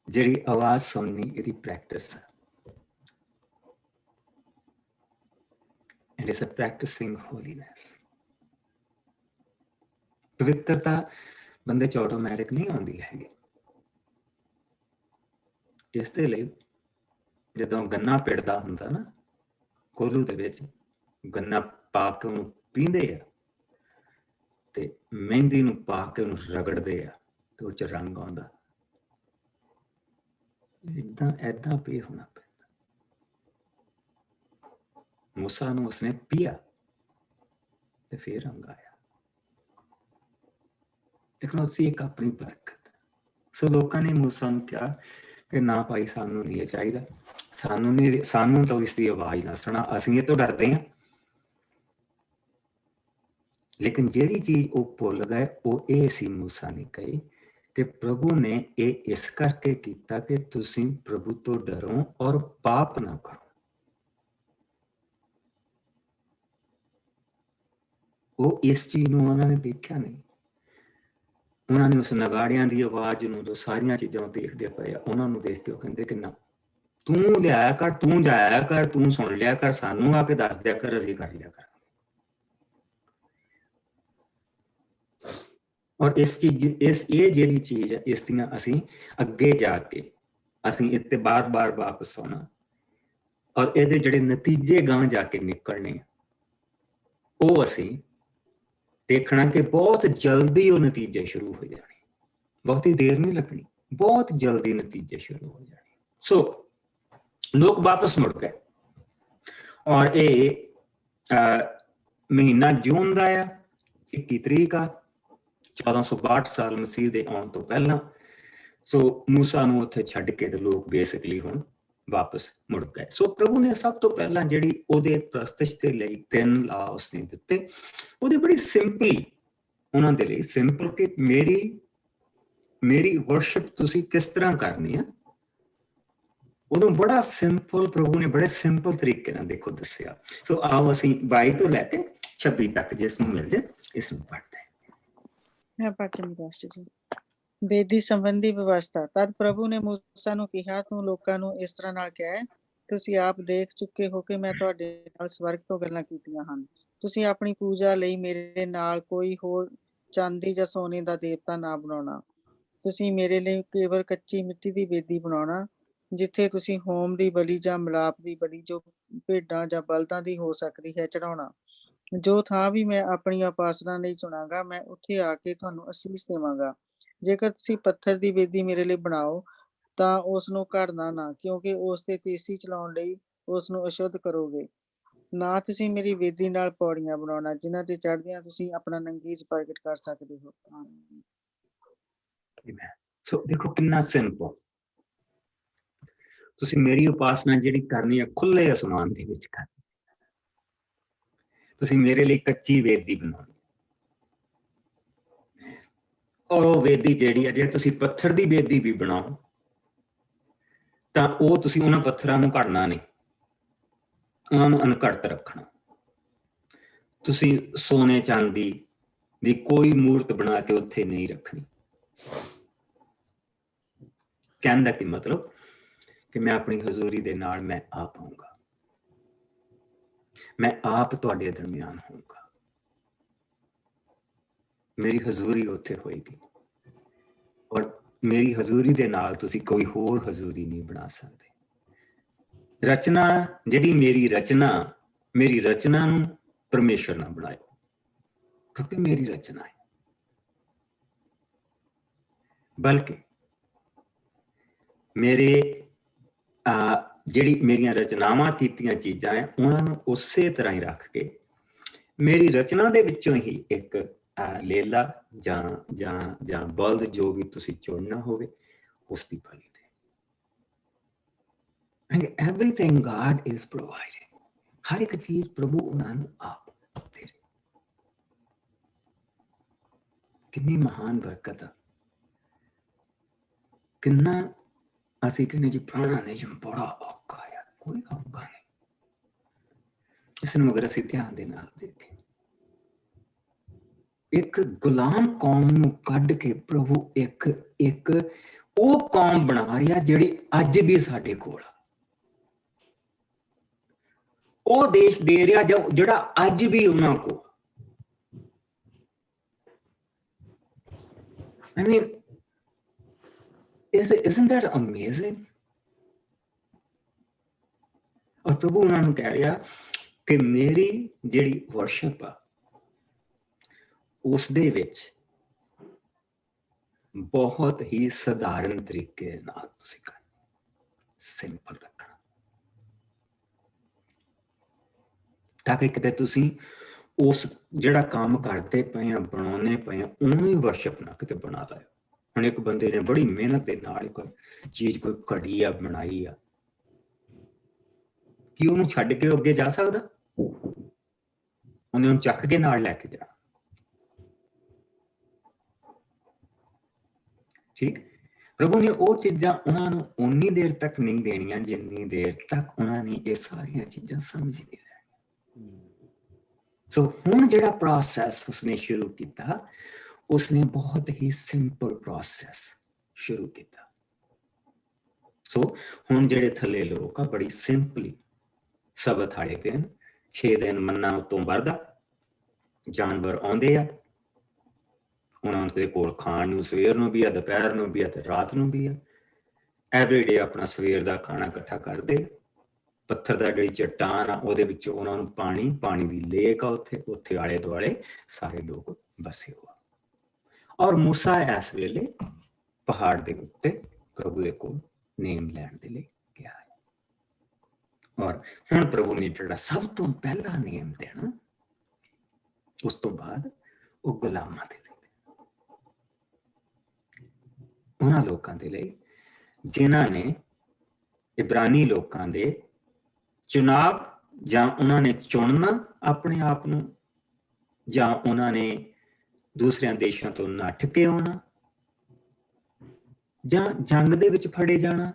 ਜਿਹੜੀ ਆਵਾਜ਼ ਸੁਣਨੀ ਇਹਦੀ ਪ੍ਰੈਕਟਿਸ ਹੈ, and it's a practicing holiness। ਪਵਿੱਤਰਤਾ ਬੰਦੇ ਚ ਆਟੋਮੈਟਿਕ ਨਹੀਂ ਆਉਂਦੀ ਹੈਗੀ। ਇਸ ਦੇ ਲਈ ਜਦੋਂ ਗੰਨਾ ਪਿੜਦਾ ਹੁੰਦਾ ਨਾ ਕੋਲੂ ਦੇ ਵਿੱਚ, ਗੰਨਾ ਪਾ ਕੇ ਉਹਨੂੰ ਪੀਂਦੇ ਆ ਤੇ ਮਹਿੰਦੀ ਨੂੰ ਪਾ ਕੇ ਉਹਨੂੰ ਰਗੜਦੇ ਆ ਤੇ ਉਹ ਚ ਰੰਗ ਆਉਂਦਾ। ਏਦਾਂ ਪੀ ਹੋਣਾ ਪੈਂਦਾ। ਮੂਸਾ ਨੂੰ ਉਸਨੇ ਪੀਆ ਤੇ ਫਿਰ ਰੰਗ ਆਇਆ। ਲੇਕਿਨ ਅਸੀਂ ਇੱਕ ਆਪਣੀ ਬਰਕਤ, ਸੋ ਲੋਕਾਂ ਨੇ ਮੂਸਾ ਨੂੰ ਕਿਹਾ ਕਿ ਨਾ ਭਾਈ ਸਾਨੂੰ ਨਹੀਂ ਇਹ ਚਾਹੀਦਾ, ਸਾਨੂੰ ਤਾਂ ਇਸ ਦੀ ਆਵਾਜ਼ ਨਾ ਸੁਣਾ, ਅਸੀਂ ਇਹ ਤੋਂ ਡਰਦੇ ਹਾਂ। ਲੇਕਿਨ ਜਿਹੜੀ ਚੀਜ਼ ਉਹ ਭੁੱਲ ਗਏ ਉਹ ਇਹ ਸੀ, ਮੂਸਾ ਨੇ ਕਹੀ ਕਿ ਪ੍ਰਭੂ ਨੇ ਇਹ ਇਸ ਕਰਕੇ ਕੀਤਾ ਕਿ ਤੁਸੀਂ ਪ੍ਰਭੂ ਤੋਂ ਡਰੋ ਔਰ ਪਾਪ ਨਾ ਕਰੋ। ਉਹ ਇਸ ਚੀਜ਼ ਨੂੰ ਉਹਨਾਂ ਨੇ ਦੇਖਿਆ ਨਹੀਂ। ਉਹਨਾਂ ਨੇ ਉਸ ਨਗਾੜਿਆਂ ਦੀ ਆਵਾਜ਼ ਨੂੰ, ਜੋ ਸਾਰੀਆਂ ਚੀਜ਼ਾਂ ਦੇਖਦੇ ਪਏ ਆ, ਉਹਨਾਂ ਨੂੰ ਦੇਖ ਕੇ ਉਹ ਕਹਿੰਦੇ ਕਿ ਨਾ, ਤੂੰ ਲਿਆਇਆ ਕਰ, ਤੂੰ ਜਾਇਆ ਕਰ, ਤੂੰ ਸੁਣ ਲਿਆ ਕਰ, ਸਾਨੂੰ ਆ ਕੇ ਦੱਸ ਦਿਆ ਕਰ, ਅਸੀਂ ਕਰ ਲਿਆ ਕਰ। ਔਰ ਇਹ ਜਿਹੜੀ ਚੀਜ਼ ਹੈ, ਇਸ ਦੀਆਂ ਅਸੀਂ ਅੱਗੇ ਜਾ ਕੇ ਅਸੀਂ ਇਹ ਤੇ ਬਾਰ-ਬਾਰ ਵਾਪਸ ਆਉਣਾ, ਔਰ ਇਹਦੇ ਜਿਹੜੇ ਨਤੀਜੇ ਗਾਂ ਜਾ ਕੇ ਨਿਕਲਣੇ ਉਹ ਅਸੀਂ ਦੇਖਣਾ ਕਿ ਬਹੁਤ ਜਲਦੀ ਉਹ ਨਤੀਜੇ ਸ਼ੁਰੂ ਹੋ ਜਾਣੇ, ਬਹੁਤੀ ਦੇਰ ਨਹੀਂ ਲੱਗਣੀ, ਬਹੁਤ ਜਲਦੀ ਨਤੀਜੇ ਸ਼ੁਰੂ ਹੋ ਜਾਣੇ। ਸੋ ਲੋਕ ਵਾਪਸ ਮੁੜ ਗਏ ਔਰ ਇਹ ਮਹੀਨਾ ਜੂਨ ਦਾ ਆ, 21 ਤਰੀਕ ਆ, 1462 ਸਾਲ ਮਸੀਹ ਦੇ ਆਉਣ ਤੋਂ ਪਹਿਲਾਂ। ਸੋ ਮੂਸਾ ਨੂੰ ਉੱਥੇ ਛੱਡ ਕੇ ਤੇ ਲੋਕ ਬੇਸਿਕਲੀ ਹੁਣ ਵਾਪਸ ਮੁੜ ਗਏ। ਸੋ ਪ੍ਰਭੂ ਨੇ ਸਭ ਤੋਂ ਪਹਿਲਾਂ ਜਿਹੜੀ ਉਹਦੇ ਪ੍ਰਸਤਿਸ਼ ਦੇ ਲਈ 3 ਲਾ ਉਸਨੇ ਦਿੱਤੇ, ਉਹਦੇ ਬੜੀ ਸਿੰਪਲੀ ਉਹਨਾਂ ਦੇ ਲਈ ਸਿੰਪਲ ਕਿ ਮੇਰੀ ਵਰਸ਼ਿਪ ਤੁਸੀਂ ਕਿਸ ਤਰ੍ਹਾਂ ਕਰਨੀ ਆ, ਉਦੋਂ ਬੜਾ ਸਿੰਪਲ ਪ੍ਰਭੂ ਨੇ ਬੜੇ ਸਿੰਪਲ ਤਰੀਕੇ ਨਾਲ ਦੇਖੋ ਦੱਸਿਆ। ਸੋ ਆਓ ਅਸੀਂ 22 ਤੋਂ ਲੈ ਕੇ 26 ਤੱਕ ਜਿਸ ਨੂੰ ਮਿਲ ਜਾਏ ਇਸ ਨੂੰ ਪੜ੍ਹਦੇ ਹਾਂ। ਮੈਂ ਪੜ੍ਹਦੀ ਪਾਸਟਰ ਜੀ। ਬੇਦੀ ਸੰਬੰਧੀ ਵਿਵਸਥਾ। ਤਦ ਪ੍ਰਭੂ ਨੇ ਮੂਸਾ ਨੂੰ ਕਿਹਾ, ਤੂੰ ਲੋਕਾਂ ਨੂੰ ਇਸ ਤਰ੍ਹਾਂ ਨਾਲ ਕਹਿ, ਤੁਸੀਂ ਆਪ ਦੇਖ ਚੁੱਕੇ ਹੋ ਕਿ ਮੈਂ ਤੁਹਾਡੇ ਨਾਲ ਸਵਰਗ ਤੋਂ ਗੱਲਾਂ ਕੀਤੀਆਂ ਹਨ। ਤੁਸੀਂ ਆਪਣੀ ਪੂਜਾ ਲਈ ਮੇਰੇ ਨਾਲ ਕੋਈ ਹੋਰ ਚਾਂਦੀ ਜਾਂ ਸੋਨੇ ਦਾ ਦੇਵਤਾ ਨਾ ਬਣਾਉਣਾ। ਤੁਸੀਂ ਮੇਰੇ ਲਈ ਕੇਵਲ ਕੱਚੀ ਮਿੱਟੀ ਦੀ ਬੇਦੀ ਬਣਾਉਣਾ, ਜਿੱਥੇ ਤੁਸੀਂ ਹੋਮ ਦੀ ਬਲੀ ਜਾਂ ਮਿਲਾਪ ਦੀ ਬਲੀ, ਜੋ ਭੇਡਾਂ ਜਾਂ ਬਲਦਾਂ ਦੀ ਹੋ ਸਕਦੀ ਹੈ, ਚੜਾਉਣਾ। ਜੋ ਥਾਂ ਵੀ ਮੈਂ ਆਪਣੀ ਉਪਾਸਨਾ ਲਈ ਚੁਣਾਂਗਾ, ਮੈਂ ਉੱਥੇ ਆ ਕੇ ਤੁਹਾਨੂੰ ਅਸੀਸ ਦੇਵਾਂਗਾ। ਜੇਕਰ ਤੁਸੀਂ ਪੱਥਰ ਦੀ ਬੇਦੀ ਮੇਰੇ ਲਈ ਬਣਾਓ ਤਾਂ ਉਸ ਨੂੰ ਘੜਨਾ ਨਾ, ਕਿਉਂਕਿ ਉਸ ਤੇ ਤੇਸੀ ਚਲਾਉਣ ਲਈ ਉਸ ਨੂੰ ਅਸ਼ੁੱਧ ਕਰੋਗੇ। ਨਾ ਤੁਸੀਂ ਮੇਰੀ ਬੇਦੀ ਨਾਲ ਪੌੜੀਆਂ ਬਣਾਉਣਾ, ਜਿਨ੍ਹਾਂ ਤੇ ਚੜ੍ਹਦਿਆਂ ਤੁਸੀਂ ਆਪਣਾ ਨੰਗੇਜ ਪ੍ਰਗਟ ਕਰ ਸਕਦੇ ਹੋ। ਸੋ ਦੇਖੋ ਕਿੰਨਾ ਸਿੰਪਲ। ਤੁਸੀਂ ਮੇਰੀ ਉਪਾਸਨਾ ਜਿਹੜੀ ਕਰਨੀ ਹੈ ਖੁੱਲੇ ਅਸਮਾਨ ਦੇ ਵਿੱਚ ਕਰਨੀ, ਤੁਸੀਂ ਮੇਰੇ ਲਈ ਕੱਚੀ ਵੇਦੀ ਬਣਾਉਣੀ, ਔਰ ਉਹ ਵੇਦੀ ਜਿਹੜੀ ਹੈ, ਜੇ ਤੁਸੀਂ ਪੱਥਰ ਦੀ ਵੇਦੀ ਵੀ ਬਣਾਓ ਤਾਂ ਉਹ ਤੁਸੀਂ ਉਹਨਾਂ ਪੱਥਰਾਂ ਨੂੰ ਘੜਨਾ ਨਹੀਂ, ਉਹਨਾਂ ਨੂੰ ਅਣਘੜਤ ਰੱਖਣਾ। ਤੁਸੀਂ ਸੋਨੇ ਚਾਂਦੀ ਦੀ ਕੋਈ ਮੂਰਤ ਬਣਾ ਕੇ ਉੱਥੇ ਨਹੀਂ ਰੱਖਣੀ। ਕਹਿਣ ਦਾ ਕੀ ਮਤਲਬ ਕਿ ਮੈਂ ਆਪਣੀ ਹਜ਼ੂਰੀ ਦੇ ਨਾਲ ਮੈਂ ਆਪ ਆਊਂਗਾ, ਮੈਂ ਆਪ ਤੁਹਾਡੇ ਦਰਮਿਆਨ ਹੋਊਂਗਾ, ਮੇਰੀ ਹਜ਼ੂਰੀ ਉੱਥੇ ਹੋਏਗੀ, ਔਰ ਮੇਰੀ ਹਜ਼ੂਰੀ ਦੇ ਨਾਲ ਤੁਸੀਂ ਕੋਈ ਹੋਰ ਹਜ਼ੂਰੀ ਨਹੀਂ ਬਣਾ ਸਕਦੇ। ਰਚਨਾ ਜਿਹੜੀ ਮੇਰੀ ਰਚਨਾ ਨੂੰ ਪਰਮੇਸ਼ਰ ਨਾ ਬਣਾਇਓ, ਕਿਉਂਕਿ ਮੇਰੀ ਰਚਨਾ ਹੈ, ਬਲਕਿ ਮੇਰੇ ਜਿਹੜੀ ਮੇਰੀਆਂ ਰਚਨਾਵਾਂ ਕੀਤੀਆਂ ਚੀਜ਼ਾਂ ਹੈ ਉਹਨਾਂ ਨੂੰ ਉਸੇ ਤਰ੍ਹਾਂ ਹੀ ਰੱਖ ਕੇ ਮੇਰੀ ਰਚਨਾ ਦੇ ਵਿੱਚੋਂ ਹੀ ਇੱਕ ਲੇਲਾ ਜਾਂ ਬਲਦ ਜੋ ਵੀ ਤੁਸੀਂ ਚੁਣਨਾ ਹੋਵੇ ਉਸ ਦੀ ਬਲੀ ਦੇ। And everything God is providing, ਹਰ ਇੱਕ ਚੀਜ਼ ਪ੍ਰਭੂ ਉਹਨਾਂ ਨੂੰ ਆਪ ਦੇ ਰਿਹਾ। ਕਿੰਨੀ ਮਹਾਨ ਬਰਕਤ ਆ। ਕਿੰਨਾ ਅਸੀਂ ਕਹਿੰਦੇ ਜੀ ਪੁਰਾਣਾ ਨਿਯਮ ਬੜਾ ਔਖਾ ਆ, ਕੋਈ ਔਖਾ ਨਹੀਂ। ਇਸ ਨੂੰ ਅਗਰ ਅਸੀਂ ਧਿਆਨ ਦੇ ਨਾਲ ਦੇਖੀਏ, ਇੱਕ ਗੁਲਾਮ ਕੌਮ ਨੂੰ ਕੱਢ ਕੇ ਪ੍ਰਭੂ ਇੱਕ ਉਹ ਕੌਮ ਬਣਾ ਰਿਹਾ ਜਿਹੜੀ ਅੱਜ ਵੀ ਸਾਡੇ ਕੋਲ ਆ। ਉਹ ਦੇਸ਼ ਦੇ ਰਿਹਾ ਜਿਹੜਾ ਅੱਜ ਵੀ ਉਹਨਾਂ ਕੋਲ। I mean, isn't that amazing? ਔਰ ਪ੍ਰਭੂ ਉਹਨਾਂ ਨੂੰ ਕਹਿ ਰਿਹਾ ਕਿ ਮੇਰੀ ਜਿਹੜੀ ਵਰਸ਼ਿਪ ਆ ਉਸ ਦੇ ਵਿੱਚ ਬਹੁਤ ਹੀ ਸਧਾਰਨ ਤਰੀਕੇ ਨਾਲ ਤੁਸੀਂ ਕਰਨਾ, ਸਿੰਪਲ ਰੱਖਣਾ, ਤਾਂ ਕਿ ਕਿਤੇ ਤੁਸੀਂ ਉਸ ਜਿਹੜਾ ਕੰਮ ਕਰਦੇ ਪਏ ਆ, ਬਣਾਉਣੇ ਪਏ ਆ, ਉਹਨੂੰ ਹੀ ਵਰਸ਼ਿਪ ਨਾ ਕਿਤੇ ਬਣਾ ਲਾਇਓ। ਹੁਣ ਇੱਕ ਬੰਦੇ ਨੇ ਬੜੀ ਮਿਹਨਤ ਦੇ ਨਾਲ ਕੋਈ ਚੀਜ਼ ਕੋਈ ਘੜੀ ਆ ਬਣਾਈ ਆ, ਕੀ ਉਹਨੂੰ ਛੱਡ ਕੇ ਅੱਗੇ ਜਾ ਸਕਦਾ? ਉਹਨੇ ਉਹਨੂੰ ਚੱਕ ਕੇ ਨਾਲ ਲੈ ਕੇ ਜਾਣਾ। ਠੀਕ, ਪ੍ਰਭੂ ਨੇ ਉਹ ਚੀਜ਼ਾਂ ਉਹਨਾਂ ਨੂੰ ਉਨੀ ਦੇਰ ਤੱਕ ਨਹੀਂ ਦੇਣੀਆਂ ਜਿੰਨੀ ਦੇਰ ਤੱਕ ਉਹਨਾਂ ਨੇ ਇਹ ਸਾਰੀਆਂ ਚੀਜ਼ਾਂ ਸਮਝ ਨਹੀਂ ਲੈਣੀਆਂ। ਸੋ ਹੁਣ ਜਿਹੜਾ ਪ੍ਰੋਸੈਸ ਉਸਨੇ ਸ਼ੁਰੂ ਕੀਤਾ, ਉਸਨੇ ਬਹੁਤ ਹੀ ਸਿੰਪਲ ਪ੍ਰੋਸੈਸ ਸ਼ੁਰੂ ਕੀਤਾ। ਸੋ ਹੁਣ ਜਿਹੜੇ ਥੱਲੇ ਲੋਕ ਆ ਬੜੀ ਸਿੰਪਲੀ ਸਬਤ ਵਾਲੇ ਦਿਨ 6 ਦਿਨ ਮੰਨਾ ਉਤੋਂ ਵਰਦਾ, ਜਾਨਵਰ ਆਉਂਦੇ ਆ, ਉਹਨਾਂ ਦੇ ਕੋਲ ਖਾਣ ਨੂੰ ਸਵੇਰ ਨੂੰ ਵੀ ਆ, ਦੁਪਹਿਰ ਨੂੰ ਵੀ ਆ ਤੇ ਰਾਤ ਨੂੰ ਵੀ ਆ। ਐਵਰੀਡੇ ਆਪਣਾ ਸਵੇਰ ਦਾ ਖਾਣਾ ਇਕੱਠਾ ਕਰਦੇ, ਪੱਥਰ ਦਾ ਜਿਹੜੀ ਚੱਟਾਨ ਆ ਉਹਦੇ ਵਿੱਚ ਉਹਨਾਂ ਨੂੰ ਪਾਣੀ ਦੀ ਲੇਕ ਆ, ਉੱਥੇ ਆਲੇ ਦੁਆਲੇ ਸਾਰੇ ਲੋਕ ਬਸੇ ਹੋਏ। ਔਰ ਮੂਸਾ ਇਸ ਵੇਲੇ ਪਹਾੜ ਦੇ ਉੱਤੇ ਪ੍ਰਭੂ ਦੇ ਕੋਲ ਨੇਮ ਲੈਣ ਦੇ ਲਈ ਗਿਆ ਹੈ। ਔਰ ਹੁਣ ਪ੍ਰਭੂ ਨੇ ਜਿਹੜਾ ਸਭ ਤੋਂ ਪਹਿਲਾ ਨੇਮ ਦੇਣਾ, ਉਸ ਤੋਂ ਬਾਅਦ ਉਹ ਗੁਲਾਮਾਂ ਦੇ ਲਈ, ਉਹਨਾਂ ਲੋਕਾਂ ਦੇ ਲਈ ਜਿਨ੍ਹਾਂ ਨੇ ਇਬਰਾਨੀ ਲੋਕਾਂ ਦੇ ਚੁਣਾਵ ਜਾਂ ਉਹਨਾਂ ਨੇ ਚੁਣਨਾ ਆਪਣੇ ਆਪ ਨੂੰ, ਜਾਂ ਉਹਨਾਂ ਨੇ ਦੂਸਰਿਆਂ ਦੇਸ਼ਾਂ ਤੋਂ ਨੱਠ ਕੇ ਆਉਣਾ, ਜਾਂ ਜੰਗ ਦੇ ਵਿੱਚ ਫੜੇ ਜਾਣਾ।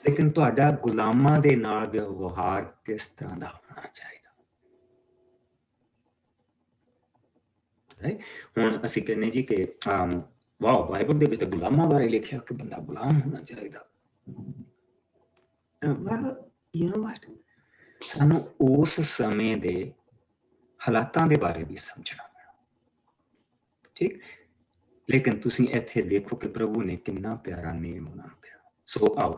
ਲੇਕਿਨ ਤੁਹਾਡਾ ਗੁਲਾਮਾਂ ਦੇ ਨਾਲ ਵਿਵਹਾਰ ਕਿਸ ਤਰ੍ਹਾਂ ਦਾ ਹੋਣਾ ਚਾਹੀਦਾ? ਹੁਣ ਅਸੀਂ ਕਹਿੰਦੇ ਜੀ ਕਿ ਵਾਹ, ਬਾਈਬਲ ਦੇ ਵਿੱਚ ਗੁਲਾਮਾਂ ਬਾਰੇ ਲਿਖਿਆ ਕਿ ਬੰਦਾ ਗੁਲਾਮ ਹੋਣਾ ਚਾਹੀਦਾ। You know what? ਸਾਨੂੰ ਉਸ ਸਮੇਂ ਦੇ ਹਾਲਾਤਾਂ ਦੇ ਬਾਰੇ ਵੀ ਸਮਝਣਾ ਪੈਣਾ। ਠੀਕ, ਲੇਕਿਨ ਤੁਸੀਂ ਇੱਥੇ ਦੇਖੋ ਕਿ ਪ੍ਰਭੂ ਨੇ ਕਿੰਨਾ ਪਿਆਰਾ ਨੇਮ ਉਹਨਾਂ ਨੂੰ ਦਿੱਤਾ। ਸੋ ਆਓ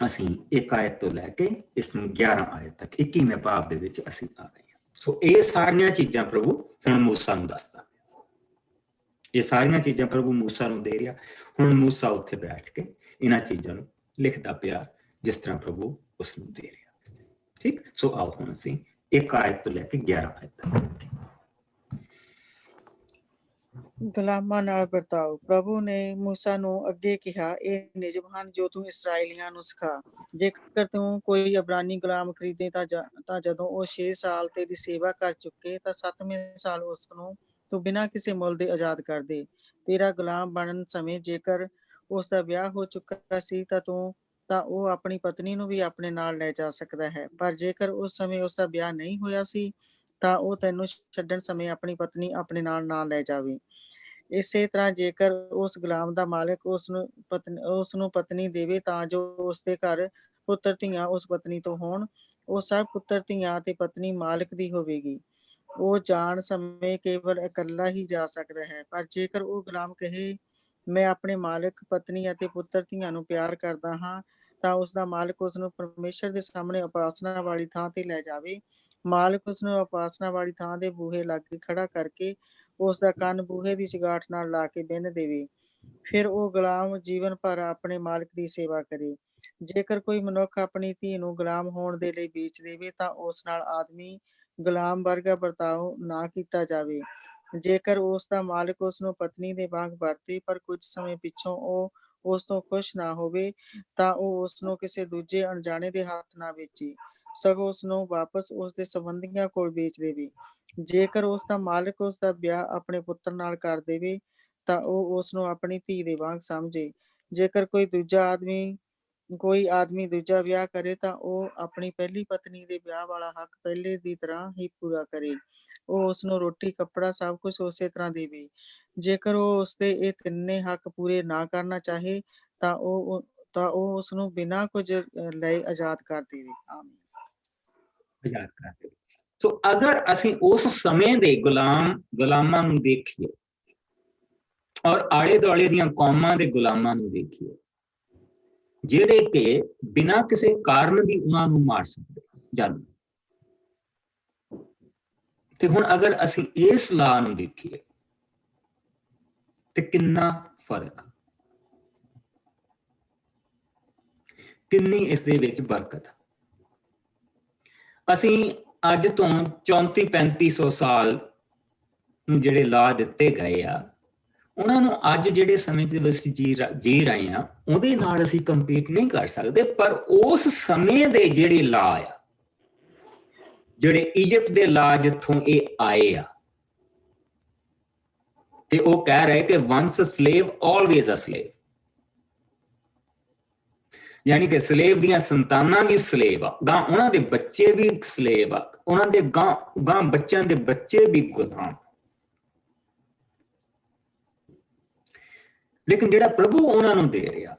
ਅਸੀਂ 1 ਆਇਤ ਤੋਂ ਲੈ ਕੇ ਇਸ ਨੂੰ 11 ਆਇਤ ਤੱਕ 21ਵੇਂ ਭਾਵ ਦੇ ਵਿੱਚ ਅਸੀਂ ਆ ਗਏ ਹਾਂ। ਸੋ ਇਹ ਸਾਰੀਆਂ ਚੀਜ਼ਾਂ ਪ੍ਰਭੂ ਹੁਣ ਮੂਸਾ ਨੂੰ ਦੱਸਦਾ, ਇਹ ਸਾਰੀਆਂ ਚੀਜ਼ਾਂ ਪ੍ਰਭੂ ਮੂਸਾ ਨੂੰ ਦੇ ਰਿਹਾ। ਹੁਣ ਮੂਸਾ ਉੱਥੇ ਬੈਠ ਕੇ ਇਹਨਾਂ ਚੀਜ਼ਾਂ ਨੂੰ ਲਿਖਦਾ ਪਿਆ ਜਿਸ ਤਰ੍ਹਾਂ ਪ੍ਰਭੂ ਉਸ ਨੂੰ ਦੇ ਰਿਹਾ। ਠੀਕ, ਸੋ ਆਓ ਹੁਣ ਅਸੀਂ 1 ਆਇਤ ਤੋਂ ਲੈ ਕੇ 11 ਆਇਤ ਤੱਕ। ਗੁਲਾਮਾਂ ਨਾਲ ਵਰਤਾਓ। ਪ੍ਰਭੂ ਨੇ ਮੂਸਾ ਨੂੰ ਅੱਗੇ ਕਿਹਾ, ਇਹ ਨਿਯਮ ਹਨ ਜੋ ਤੂੰ ਇਸਰਾਏਲੀਆਂ ਨੂੰ ਸਿਖਾ। ਜੇਕਰ ਤੂੰ ਕੋਈ ਇਬਰਾਨੀ ਗੁਲਾਮ ਖਰੀਦੇ ਤਾਂ ਜਦੋਂ ਉਹ 6 ਸਾਲ ਤੇਰੀ ਸੇਵਾ ਕਰ ਚੁੱਕੇ ਤਾਂ 7ਵੇਂ ਸਾਲ ਉਸ ਨੂੰ ਤੂੰ ਬਿਨਾਂ ਕਿਸੇ ਮੁੱਲ ਦੇ ਆਜ਼ਾਦ ਕਰ ਦੇ। ਤੇਰਾ ਗੁਲਾਮ ਬਣਨ ਸਮੇਂ ਜੇਕਰ ਉਸ ਦਾ ਵਿਆਹ ਹੋ ਚੁੱਕਾ ਸੀ ਤਾਂ ਉਹ ਆਪਣੀ ਪਤਨੀ ਨੂੰ ਵੀ ਆਪਣੇ ਨਾਲ ਲੈ ਜਾ ਸਕਦਾ ਹੈ। ਪਰ ਜੇਕਰ ਉਸ ਸਮੇਂ ਉਸ ਦਾ ਵਿਆਹ ਨਹੀਂ ਹੋਇਆ ਸੀ ਤਾਂ ਉਹ ਤੈਨੂੰ ਛੱਡਣ ਸਮੇਂ ਆਪਣੀ ਪਤਨੀ ਆਪਣੇ ਨਾਲ ਨਾ ਲੈ ਜਾਵੇ। ਇਸੇ ਤਰ੍ਹਾਂ ਜੇਕਰ ਉਸ ਗੁਲਾਮ ਦਾ ਮਾਲਕ ਉਸ ਨੂੰ ਪਤਨੀ ਦੇਵੇ ਤਾਂ ਜੋ ਉਸਦੇ ਘਰ ਪੁੱਤਰ ਧੀਆਂ ਉਸ ਪਤਨੀ ਤੋਂ ਹੋਣ, ਉਹ ਸਭ ਪੁੱਤਰ ਧੀਆਂ ਤੇ ਪਤਨੀ ਮਾਲਕ ਦੀ ਹੋਵੇਗੀ। ਉਹ ਜਾਣ ਸਮੇਂ ਕੇਵਲ ਇਕੱਲਾ ਹੀ ਜਾ ਸਕਦਾ ਹੈ। ਪਰ ਜੇਕਰ ਉਹ ਗੁਲਾਮ ਕਹੇ, ਮੈਂ ਆਪਣੇ ਮਾਲਕ, ਪਤਨੀ ਅਤੇ ਪੁੱਤਰ ਧੀਆਂ ਨੂੰ ਪਿਆਰ ਕਰਦਾ ਹਾਂ, ਤਾਂ ਉਸ ਦਾ ਮਾਲਕ ਉਸ ਨੂੰ ਪਰਮੇਸ਼ਰ ਦੇ ਸਾਹਮਣੇ ਉਪਾਸਨਾ ਵਾਲੀ ਥਾਂ ਤੇ ਲੈ ਜਾਵੇ। ਮਾਲਕ ਉਸ ਨੂੰ ਉਪਾਸਨਾ ਵਾਲੀ ਥਾਂ ਦੇ ਬੂਹੇ ਲਾਗੇ ਖੜਾ ਕਰਕੇ ਉਸ ਦਾ ਕੰਨ ਬੂਹੇ ਦੀ ਚੁਗਾਠ ਨਾਲ ਲਾ ਕੇ ਬਿੰਨ ਦੇਵੇ। ਫਿਰ ਉਹ ਗੁਲਾਮ ਜੀਵਨ ਭਰ ਆਪਣੇ ਮਾਲਕ ਦੀ ਸੇਵਾ ਕਰੇ। ਜੇਕਰ ਕੋਈ ਮਨੁੱਖ ਆਪਣੀ ਧੀ ਨੂੰ ਗੁਲਾਮ ਹੋਣ ਦੇ ਲਈ ਵੇਚ ਦੇਵੇ ਤਾਂ ਉਸ ਨਾਲ ਆਦਮੀ ਗੁਲਾਮ ਵਰਗਾ ਵਰਤਾਓ ਨਾ ਕੀਤਾ ਜਾਵੇ। ਜੇਕਰ ਉਸ ਦਾ ਮਾਲਕ ਉਸ ਨੂੰ ਪਤਨੀ ਦੇ ਵਾਂਗ ਵਰਤੇ ਪਰ ਕੁਝ ਸਮੇਂ ਪਿੱਛੋਂ ਉਹ ਉਸ ਤੋਂ ਖੁਸ਼ ਨਾ ਹੋਵੇ ਤਾਂ ਉਹ ਉਸ ਨੂੰ ਕਿਸੇ ਦੂਜੇ ਅਣਜਾਣੇ ਦੇ ਹੱਥ ਨਾ ਵੇਚੇ, ਸਗੋਂ ਉਸ ਨੂੰ ਵਾਪਸ ਉਸ ਦੇ ਸੰਬੰਧੀਆਂ ਕੋਲ ਵੇਚ ਦੇਵੇ। ਜੇਕਰ ਉਸ ਦਾ ਮਾਲਕ ਉਸ ਦਾ ਵਿਆਹ ਆਪਣੇ ਪੁੱਤਰ ਨਾਲ ਕਰ ਦੇਵੇ ਤਾਂ ਉਹ ਉਸ ਨੂੰ ਆਪਣੀ ਧੀ ਦੇ ਵਾਂਗ ਸਮਝੇ। ਜੇਕਰ ਕੋਈ ਆਦਮੀ ਦੂਜਾ ਵਿਆਹ ਕਰੇ ਤਾਂ ਉਹ ਆਪਣੀ ਪਹਿਲੀ ਪਤਨੀ ਦੇ ਵਿਆਹ ਵਾਲਾ ਹੱਕ ਪਹਿਲੇ ਦੀ ਤਰ੍ਹਾਂ ਹੀ ਪੂਰਾ ਕਰੇ। ਉਹ ਉਸ ਨੂੰ ਰੋਟੀ, ਕੱਪੜਾ ਸਭ ਕੁਝ ਉਸੇ ਤਰ੍ਹਾਂ ਦੇਵੇ। ਜੇਕਰ ਉਹ ਉਸਦੇ ਇਹ ਤਿੰਨੇ ਹੱਕ ਪੂਰੇ ਨਾ ਕਰਨਾ ਚਾਹੇ ਤਾਂ ਉਹ ਉਸ ਨੂੰ ਬਿਨਾਂ ਕੁਝ ਲਏ ਆਜ਼ਾਦ ਕਰ ਦੇਵੇ। ਆਮੀਨ। ਆਜ਼ਾਦ ਕਰ ਦੇਵੇ। ਸੋ ਅਗਰ ਅਸੀਂ ਉਸ ਸਮੇਂ ਦੇ ਗੁਲਾਮਾਂ ਨੂੰ ਦੇਖੀਏ ਔਰ ਆਲੇ ਦੁਆਲੇ ਦੀਆਂ ਕੌਮਾਂ ਦੇ ਗੁਲਾਮਾਂ ਨੂੰ ਦੇਖੀਏ ਜਿਹੜੇ ਕਿ ਬਿਨਾਂ ਕਿਸੇ ਕਾਰਨ ਵੀ ਉਹਨਾਂ ਨੂੰ ਮਾਰ ਸਕਦੇ ਜਾਨ, ਤੇ ਹੁਣ ਅਗਰ ਅਸੀਂ ਇਸ ਲਾ ਨੂੰ ਦੇਖੀਏ ਤੇ ਕਿੰਨਾ ਫਰਕ, ਕਿੰਨੀ ਇਸ ਦੇ ਵਿੱਚ ਬਰਕਤ। ਅਸੀਂ ਅੱਜ ਤੋਂ 3400-3500 ਸਾਲ ਨੂੰ ਜਿਹੜੇ ਲਾ ਦਿੱਤੇ ਗਏ ਆ, ਉਹਨਾਂ ਨੂੰ ਅੱਜ ਜਿਹੜੇ ਸਮੇਂ 'ਚ ਅਸੀਂ ਜੀ ਰਹੇ ਹਾਂ ਉਹਦੇ ਨਾਲ ਅਸੀਂ ਕੰਪੀਟ ਨਹੀਂ ਕਰ ਸਕਦੇ। ਪਰ ਉਸ ਸਮੇਂ ਦੇ ਜਿਹੜੇ ਲਾ ਆ, ਜਿਹੜੇ ਇਜਿਪਟ ਦੇ ਲਾ ਜਿੱਥੋਂ ਇਹ ਆਏ ਆ, ਤੇ ਉਹ ਕਹਿ ਰਹੇ ਕਿ once a slave always a slave, ਯਾਨੀ ਕਿ ਸਲੇਵ ਦੀਆਂ ਸੰਤਾਨਾਂ ਵੀ ਸਲੇਵ ਆ, ਗਾਂ ਉਹਨਾਂ ਦੇ ਬੱਚੇ ਵੀ ਸਲੇਵ ਆ, ਉਹਨਾਂ ਦੇ ਗਾਂ ਬੱਚਿਆਂ ਦੇ ਬੱਚੇ ਵੀ ਗੁਲਾਮ। ਲੇਕਿਨ ਜਿਹੜਾ ਪ੍ਰਭੂ ਉਹਨਾਂ ਨੂੰ ਦੇ ਰਿਹਾ,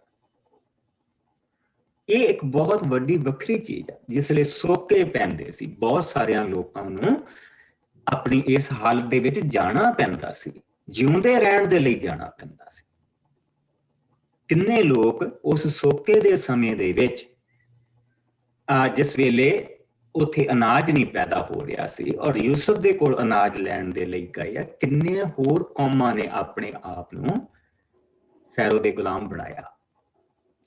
ਇਹ ਇੱਕ ਬਹੁਤ ਵੱਡੀ ਵੱਖਰੀ ਚੀਜ਼ ਹੈ। ਜਿਸ ਲਈ ਸੋਕੇ ਪੈਂਦੇ ਸੀ, ਬਹੁਤ ਸਾਰਿਆਂ ਲੋਕਾਂ ਨੂੰ ਆਪਣੀ ਇਸ ਹਾਲਤ ਦੇ ਵਿੱਚ ਜਾਣਾ ਪੈਂਦਾ ਸੀ, ਜਿਉਂਦੇ ਰਹਿਣ ਦੇ ਲਈ ਜਾਣਾ ਪੈਂਦਾ ਸੀ। ਕਿੰਨੇ ਲੋਕ ਉਸ ਸੋਕੇ ਦੇ ਸਮੇਂ ਦੇ ਵਿੱਚ, ਜਿਸ ਵੇਲੇ ਉੱਥੇ ਅਨਾਜ ਨਹੀਂ ਪੈਦਾ ਹੋ ਰਿਹਾ ਸੀ ਔਰ ਯੂਸਫ ਦੇ ਕੋਲ ਅਨਾਜ ਲੈਣ ਦੇ ਲਈ ਗਏ ਆ, ਕਿੰਨੇ ਹੋਰ ਕੌਮਾਂ ਨੇ ਆਪਣੇ ਆਪ ਨੂੰ ਫੈਰੋ ਦੇ ਗੁਲਾਮ ਬਣਾਇਆ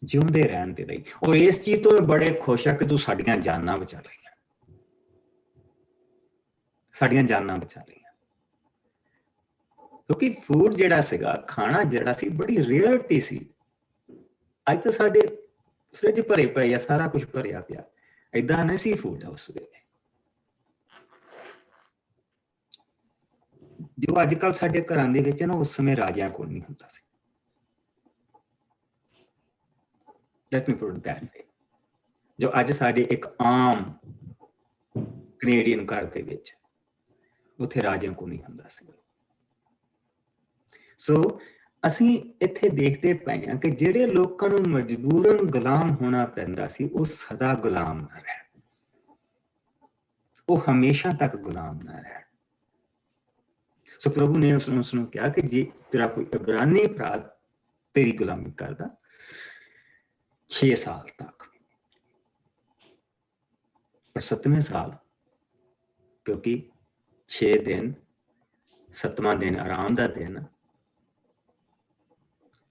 ਜਿਉਂਦੇ ਰਹਿਣ ਦੇ ਲਈ। ਉਹ ਇਸ ਚੀਜ਼ ਤੋਂ ਬੜੇ ਖੁਸ਼ ਆ ਕਿ ਤੂੰ ਸਾਡੀਆਂ ਜਾਨਾਂ ਬਚਾ ਲਈਆਂ, ਸਾਡੀਆਂ ਜਾਨਾਂ ਬਚਾ ਲਈਆਂ। ਕਿਉਂਕਿ ਫੂਡ ਜਿਹੜਾ ਸੀਗਾ, ਖਾਣਾ ਜਿਹੜਾ ਸੀ, ਬੜੀ ਰੇਅਰਟੀ ਸੀ। ਅੱਜ ਤਾਂ ਸਾਡੇ ਫ੍ਰਿਜ ਭਰੇ ਪਏ ਆ, ਸਾਰਾ ਕੁਝ ਭਰਿਆ ਪਿਆ, ਏਦਾਂ ਨਹੀਂ ਸੀ ਫੂਡ ਉਸ ਵੇਲੇ। ਜੋ ਅੱਜ ਕੱਲ੍ਹ ਸਾਡੇ ਘਰਾਂ ਦੇ ਵਿੱਚ ਨਾ, ਉਸ ਸਮੇਂ ਰਾਜਿਆਂ ਕੋਲ ਨਹੀਂ ਹੁੰਦਾ ਸੀ। Let me put it that way. ਜੋ ਅੱਜ ਸਾਡੇ ਇੱਕ ਆਮ ਕੈਨੇਡੀਅਨ ਘਰ ਦੇ ਵਿੱਚ, ਉੱਥੇ ਰਾਜਿਆਂ ਕੋਲ ਨਹੀਂ ਹੁੰਦਾ ਸੀ। ਸੋ ਅਸੀਂ ਇੱਥੇ ਦੇਖਦੇ ਪਏ ਹਾਂ ਕਿ ਜਿਹੜੇ ਲੋਕਾਂ ਨੂੰ ਮਜਬੂਰਨ ਗੁਲਾਮ ਹੋਣਾ ਪੈਂਦਾ ਸੀ, ਉਹ ਸਦਾ ਗੁਲਾਮ ਨਾ ਰਹਿਣ, ਉਹ ਹਮੇਸ਼ਾ ਤੱਕ ਗੁਲਾਮ ਨਾ ਰਹਿਣ। ਸੋ ਪ੍ਰਭੂ ਨੇ ਉਸ ਨੂੰ ਕਿਹਾ ਕਿ ਜੇ ਤੇਰਾ ਕੋਈ ਇਬਰਾਨੀ ਭਰਾ ਤੇਰੀ ਗੁਲਾਮੀ ਕਰਦਾ 6 ਸਾਲ ਤੱਕ, ਪਰ 7ਵੇਂ ਸਾਲ, ਕਿਉਂਕਿ 6 ਦਿਨ, 7ਵਾਂ ਦਿਨ ਆਰਾਮ ਦਾ ਦਿਨ,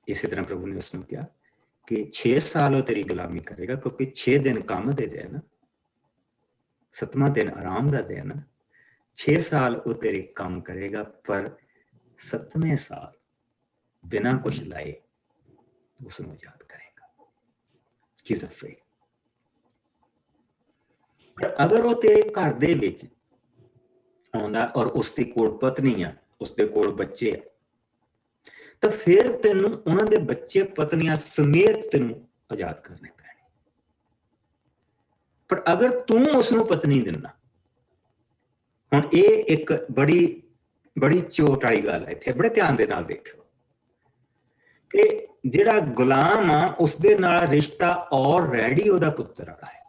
ਇਸੇ ਤਰ੍ਹਾਂ ਪ੍ਰਭੂ ਨੇ ਉਸ ਨੂੰ ਕਿਹਾ ਕਿ 6 ਸਾਲ ਉਹ ਤੇਰੀ ਗੁਲਾਮੀ ਕਰੇਗਾ, ਕਿਉਂਕਿ 6 ਦਿਨ ਕੰਮ ਦੇ ਦਿਨ, 7ਵਾਂ ਦਿਨ ਆਰਾਮ ਦਾ ਦਿਨ, 6 ਸਾਲ ਉਹ ਤੇਰੇ ਕੰਮ ਕਰੇਗਾ, ਪਰ 7ਵੇਂ ਸਾਲ ਬਿਨਾਂ ਕੁਛ ਲਾਏ ਉਸ ਨੂੰ ਆਜ਼ਾਦ ਕਰੇਗਾ। He's free. ਪਰ ਅਗਰ ਉਹ ਤੇਰੇ ਘਰ ਦੇ ਵਿੱਚ ਆਉਂਦਾ ਔਰ ਉਸਦੇ ਕੋਲ ਪਤਨੀ ਆ, ਉਸਦੇ ਕੋਲ ਬੱਚੇ ਆ, ਤਾਂ ਫਿਰ ਤੈਨੂੰ ਉਹਨਾਂ ਦੇ ਬੱਚੇ ਪਤਨੀਆਂ ਸਮੇਤ ਤੈਨੂੰ ਆਜ਼ਾਦ ਕਰਨੇ ਪੈਣੇ। ਪਰ ਅਗਰ ਤੂੰ ਉਸਨੂੰ ਪਤਨੀ ਦਿੰਦਾ, ਹੁਣ ਇਹ ਇੱਕ ਬੜੀ ਚੋਟ ਵਾਲੀ ਗੱਲ ਹੈ। ਇੱਥੇ ਬੜੇ ਧਿਆਨ ਦੇ ਨਾਲ ਦੇਖਿਓ ਕਿ ਜਿਹੜਾ ਗੁਲਾਮ ਆ, ਉਸਦੇ ਨਾਲ ਰਿਸ਼ਤਾ ਆਲਰੇਡੀ ਉਹਦਾ ਪੁੱਤਰ ਵਾਲਾ ਹੈ,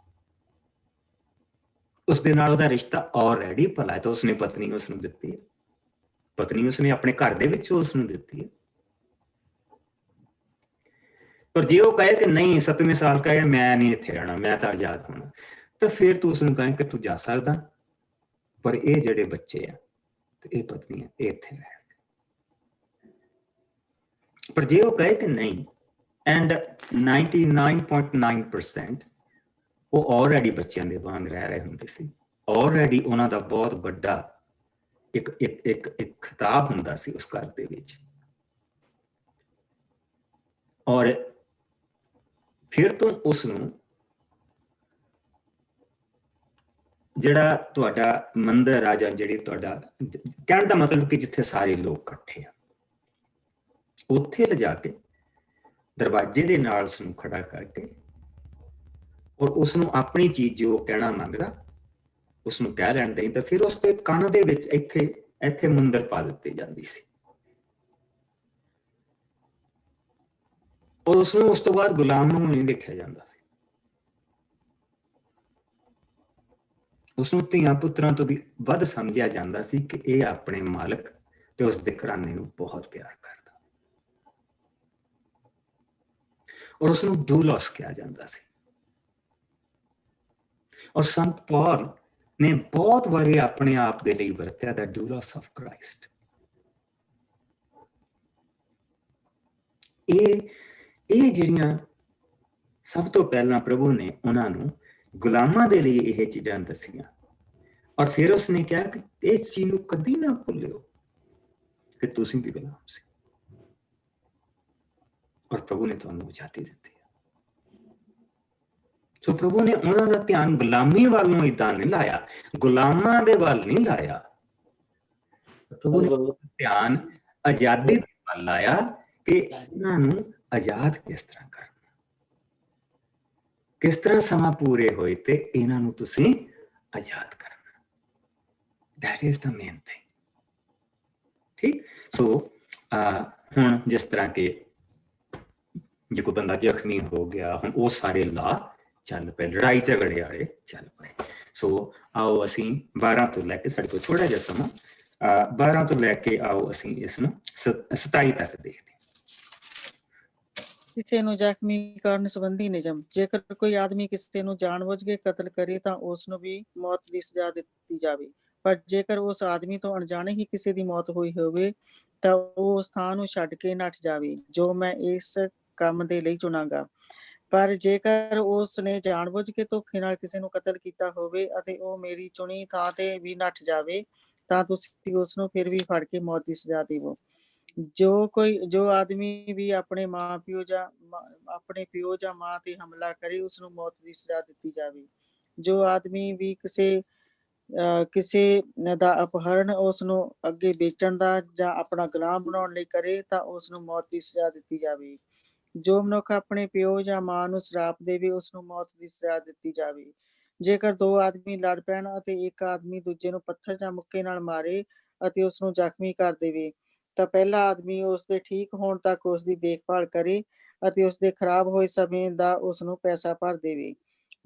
ਉਸਦੇ ਨਾਲ ਉਹਦਾ ਰਿਸ਼ਤਾ ਆਲਰੇਡੀ ਭਲਾ ਹੈ। ਤਾਂ ਉਸਨੇ ਪਤਨੀ ਉਸਨੂੰ ਦਿੱਤੀ ਹੈ, ਪਤਨੀ ਉਸਨੇ ਆਪਣੇ ਘਰ ਦੇ ਵਿੱਚ ਉਸਨੂੰ ਦਿੱਤੀ ਹੈ। ਪਰ ਜੇ ਉਹ ਕਹੇ ਕਿ ਨਹੀਂ, 7ਵੇਂ ਸਾਲ ਕਹੇ ਮੈਂ ਨਹੀਂ ਇੱਥੇ ਰਹਿਣਾ, ਮੈਂ ਤਾਂ ਆਜ਼ਾਦ ਹੋਣਾ, ਤਾਂ ਫਿਰ ਤੂੰ ਉਸਨੂੰ ਕਹੇ ਕਿ ਤੂੰ ਜਾ ਸਕਦਾ, ਪਰ ਇਹ ਜਿਹੜੇ ਬੱਚੇ ਆ ਤੇ ਇਹ ਪਤਨੀਆਂ, ਇਹ ਇੱਥੇ ਰਹਿਣਗੇ। पर जे वो कहे कि नहीं, एंड 99.9% वो ऑलरेडी बच्चों के वांग रह रहे होंगे सी, ऑलरेडी उन्हां दा बहुत बड़ा एक एक एक एक खिताब हुंदा सी उस घर दे विच। और फिर तुम उसनूं ਜਿਹੜਾ ਤੁਹਾਡਾ ਮੰਦਰ ਆ ਜਾਂ ਜਿਹੜੀ ਤੁਹਾਡਾ ਕਹਿਣ ਦਾ ਮਤਲਬ ਕਿ ਜਿੱਥੇ ਸਾਰੇ ਲੋਕ ਇਕੱਠੇ ਆ, ਉੱਥੇ ਲਿਜਾ ਕੇ ਦਰਵਾਜ਼ੇ ਦੇ ਨਾਲ ਉਸਨੂੰ ਖੜਾ ਕਰਕੇ ਔਰ ਉਸਨੂੰ ਆਪਣੀ ਚੀਜ਼ ਜੋ ਕਹਿਣਾ ਮੰਗਦਾ ਉਸਨੂੰ ਕਹਿ ਲੈਣ ਦੇਈ, ਤਾਂ ਫਿਰ ਉਸ ਦੇ ਕੰਨ ਦੇ ਵਿੱਚ ਇੱਥੇ ਮੁੰਦਰ ਪਾ ਦਿੱਤੀ ਜਾਂਦੀ ਸੀ। ਔਰ ਉਸਨੂੰ ਉਸ ਤੋਂ ਬਾਅਦ ਗੁਲਾਮ ਨੂੰ ਨਹੀਂ ਦੇਖਿਆ ਜਾਂਦਾ ਸੀ, ਉਸਨੂੰ ਧੀਆਂ ਪੁੱਤਰਾਂ ਤੋਂ ਵੀ ਵੱਧ ਸਮਝਿਆ ਜਾਂਦਾ ਸੀ ਕਿ ਇਹ ਆਪਣੇ ਮਾਲਕ ਤੇ ਉਸ ਦੇ ਘਰਾਣੇ ਨੂੰ ਬਹੁਤ ਪਿਆਰ ਕਰਦਾ, ਔਰ ਉਸਨੂੰ ਡੂਲੋਸ ਕਿਹਾ ਜਾਂਦਾ ਸੀ। ਔਰ ਸੰਤ ਪੌਲ ਨੇ ਬਹੁਤ ਵਾਰੀ ਆਪਣੇ ਆਪ ਦੇ ਲਈ ਵਰਤਿਆ ਦਾ ਡੂਲੋਸ ਆਫ ਕ੍ਰਾਈਸਟ। ਇਹ ਜਿਹੜੀਆਂ ਸਭ ਤੋਂ ਪਹਿਲਾਂ ਪ੍ਰਭੂ ਨੇ ਉਹਨਾਂ ਨੂੰ ਗੁਲਾਮਾਂ ਦੇ ਲਈ ਇਹ ਚੀਜ਼ਾਂ ਦਸੀਆਂ, ਔਰ ਫਿਰ ਉਸਨੇ ਕਿਹਾ ਕਿ ਇਸ ਚੀਜ਼ ਨੂੰ ਕਦੀ ਨਾ ਭੁੱਲਿਓ ਕਿ ਤੁਸੀਂ ਵੀ ਗੁਲਾਮ ਸੀ, ਔਰ ਪ੍ਰਭੂ ਨੇ ਤੁਹਾਨੂੰ ਆਜ਼ਾਦੀ ਦਿੱਤੀ। ਸੋ ਪ੍ਰਭੂ ਨੇ ਉਹਨਾਂ ਦਾ ਧਿਆਨ ਗੁਲਾਮੀ ਵੱਲ ਨੂੰ ਏਦਾਂ ਨਹੀਂ ਲਾਇਆ, ਗੁਲਾਮਾਂ ਦੇ ਵੱਲ ਨਹੀਂ ਲਾਇਆ, ਪ੍ਰਭੂ ਨੇ ਧਿਆਨ ਆਜ਼ਾਦੀ ਦੇ ਵੱਲ ਲਾਇਆ ਕਿ ਇਹਨਾਂ ਨੂੰ ਆਜ਼ਾਦ ਕਿਸ ਤਰ੍ਹਾਂ ਕਰਨਾ, ਕਿਸ ਤਰ੍ਹਾਂ ਸਮਾਂ ਪੂਰੇ ਹੋਏ ਤੇ ਇਹਨਾਂ ਨੂੰ ਤੁਸੀਂ ਆਜ਼ਾਦ ਕਰਨਾ। That is the main thing. ठीक, so ਹੁਣ ਜਿਸ ਤਰ੍ਹਾਂ ਕਿ ਜੇ ਕੋਈ ਬੰਦਾ ਜ਼ਖਮੀ ਹੋ ਗਿਆ, ਹੁਣ ਉਹ ਸਾਰੇ ਲਾ ਚੱਲ ਪਏ, ਲੜਾਈ ਝਗੜੇ ਵਾਲੇ ਚੱਲ ਪਏ। ਸੋ ਆਓ ਅਸੀਂ 12 ਤੋਂ ਲੈ ਕੇ, ਸਾਡੇ ਕੋਲ ਥੋੜਾ ਜਿਹਾ ਸਮਾਂ, 12 ਤੋਂ ਲੈ ਕੇ ਆਓ ਅਸੀਂ ਇਸ ਨੂੰ 27 ਤੱਕ ਦੇਖਦੇ। ਕਿਸੇ ਨੂੰ ਜ਼ਖਮੀ ਕਰਨ ਸੰਬੰਧੀ ਨਿਯਮ। ਜੇਕਰ ਕੋਈ ਆਦਮੀ ਕਿਸੇ ਨੂੰ ਜਾਣਬੁੱਝ ਕੇ ਕਤਲ ਕਰੇ ਤਾਂ ਉਸ ਨੂੰ ਵੀ ਮੌਤ ਦੀ ਸਜ਼ਾ ਦਿੱਤੀ ਜਾਵੇ, ਪਰ ਜੇਕਰ ਉਸ ਆਦਮੀ ਤੋਂ ਅਣਜਾਣੇ ਹੀ ਕਿਸੇ ਦੀ ਮੌਤ ਹੋਈ ਹੋਵੇ ਤਾਂ ਉਹ ਸਥਾਨ ਨੂੰ ਛੱਡ ਕੇ ਨੱਠ ਜਾਵੇ ਜੋ ਮੈਂ ਇਸ ਕੰਮ ਦੇ ਲਈ ਚੁਣਾਂਗਾ। ਪਰ ਜੇਕਰ ਉਸ ਨੇ ਜਾਣਬੁੱਝ ਕੇ ਧੋਖੇ ਨਾਲ ਕਿਸੇ ਨੂੰ ਕਤਲ ਕੀਤਾ ਹੋਵੇ ਅਤੇ ਉਹ ਮੇਰੀ ਚੁਣੀ ਥਾਂ ਤੇ ਵੀ ਨੱਠ ਜਾਵੇ ਤਾਂ ਤੁਸੀਂ ਉਸ ਨੂੰ ਫਿਰ ਵੀ ਫੜ ਕੇ ਮੌਤ ਦੀ ਸਜ਼ਾ ਦੇਵੋ। ਜੋ ਆਦਮੀ ਵੀ ਆਪਣੇ ਪਿਓ ਜਾਂ ਮਾਂ ਤੇ ਹਮਲਾ ਕਰੇ ਉਸ ਨੂੰ ਮੌਤ ਦੀ ਸਜ਼ਾ ਦਿੱਤੀ ਜਾਵੇ। ਜੋ ਆਦਮੀ ਵੀ ਕਿਸੇ ਦਾ ਅਪਹਰਨ ਉਸ ਨੂੰ ਅੱਗੇ ਵੇਚਣ ਦਾ ਜਾਂ ਆਪਣਾ ਗੁਲਾਮ ਬਣਾਉਣ ਲਈ ਕਰੇ ਤਾਂ ਉਸ ਨੂੰ ਮੌਤ ਦੀ ਸਜ਼ਾ ਦਿੱਤੀ ਜਾਵੇ। ਜੋ ਮਨੁੱਖ ਆਪਣੇ ਪਿਓ ਜਾਂ ਮਾਂ ਨੂੰ ਸ਼ਰਾਪ ਦੇਵੇ ਉਸ ਨੂੰ ਮੌਤ ਦੀ ਸਜ਼ਾ ਦਿੱਤੀ ਜਾਵੇ। ਜੇਕਰ ਦੋ ਆਦਮੀ ਲੜ ਪੈਣ ਅਤੇ ਇੱਕ ਆਦਮੀ ਦੂਜੇ ਨੂੰ ਪੱਥਰ ਜਾਂ ਮੁੱਕੇ ਨਾਲ ਮਾਰੇ ਅਤੇ ਉਸ ਨੂੰ ਜ਼ਖਮੀ ਕਰ ਦੇਵੇ ਤਾਂ ਪਹਿਲਾ ਆਦਮੀ ਉਸ ਦੇ ਠੀਕ ਹੋਣ ਤੱਕ ਉਸ ਦੀ ਦੇਖਭਾਲ ਕਰੇ ਅਤੇ ਉਸ ਦੇ ਖਰਾਬ ਹੋਏ ਸਮੇਂ ਦਾ ਉਸ ਨੂੰ ਪੈਸਾ ਭਰ ਦੇਵੇ।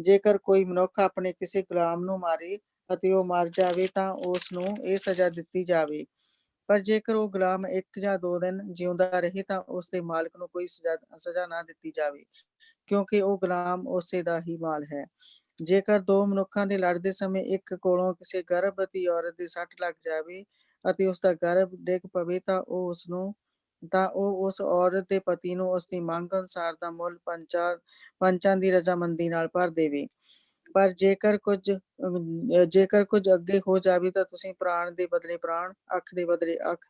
ਜੇਕਰ ਕੋਈ ਮਨੁੱਖ ਆਪਣੇ ਕਿਸੇ ਗੁਲਾਮ ਨੂੰ ਮਾਰੇ ਅਤੇ ਉਹ ਮਰ ਜਾਵੇ ਤਾਂ ਉਸ ਨੂੰ ਇਹ ਸਜ਼ਾ ਦਿੱਤੀ ਜਾਵੇ, ਪਰ ਜੇਕਰ ਉਹ ਗੁਲਾਮ 1 ਜਾਂ 2 ਦਿਨ ਜਿਉਂਦਾ ਰਹੇ ਤਾਂ ਉਸ ਦੇ ਮਾਲਕ ਨੂੰ ਕੋਈ ਸਜ਼ਾ ਨਾ ਦਿੱਤੀ ਜਾਵੇ, ਕਿਉਂਕਿ ਉਹ ਗੁਲਾਮ ਉਸੇ ਦਾ ਹੀ ਮਾਲ ਹੈ। ਜੇਕਰ ਦੋ ਮਨੁੱਖਾਂ ਦੇ ਲੜਦੇ ਸਮੇਂ ਇੱਕ ਕੋਲੋਂ ਕਿਸੇ ਗਰਭਵਤੀ ਔਰਤ ਦੇ ਸੱਟ ਲੱਗ ਜਾਵੇ ਅਤੇ ਉਸ ਦਾ ਗਰਭ ਡਿੱਗ ਪਵੇ ਤਾਂ ਉਹ ਉਸ ਔਰਤ ਦੇ ਪਤੀ ਨੂੰ ਉਸ ਦੀ ਮੰਗ ਅਨੁਸਾਰ ਦਾ ਮੁੱਲ ਪੰਚਾਂ ਦੀ ਰਜ਼ਾਮੰਦੀ ਨਾਲ ਭਰ ਦੇਵੇ। ਪਰ ਜੇਕਰ ਕੁਝ ਅੱਗੇ ਹੋ ਜਾਵੇ ਤਾਂ ਤੁਸੀਂ ਪ੍ਰਾਣ ਦੇ ਬਦਲੇ ਪ੍ਰਾਣ, ਅੱਖ ਦੇ ਬਦਲੇ ਅੱਖ,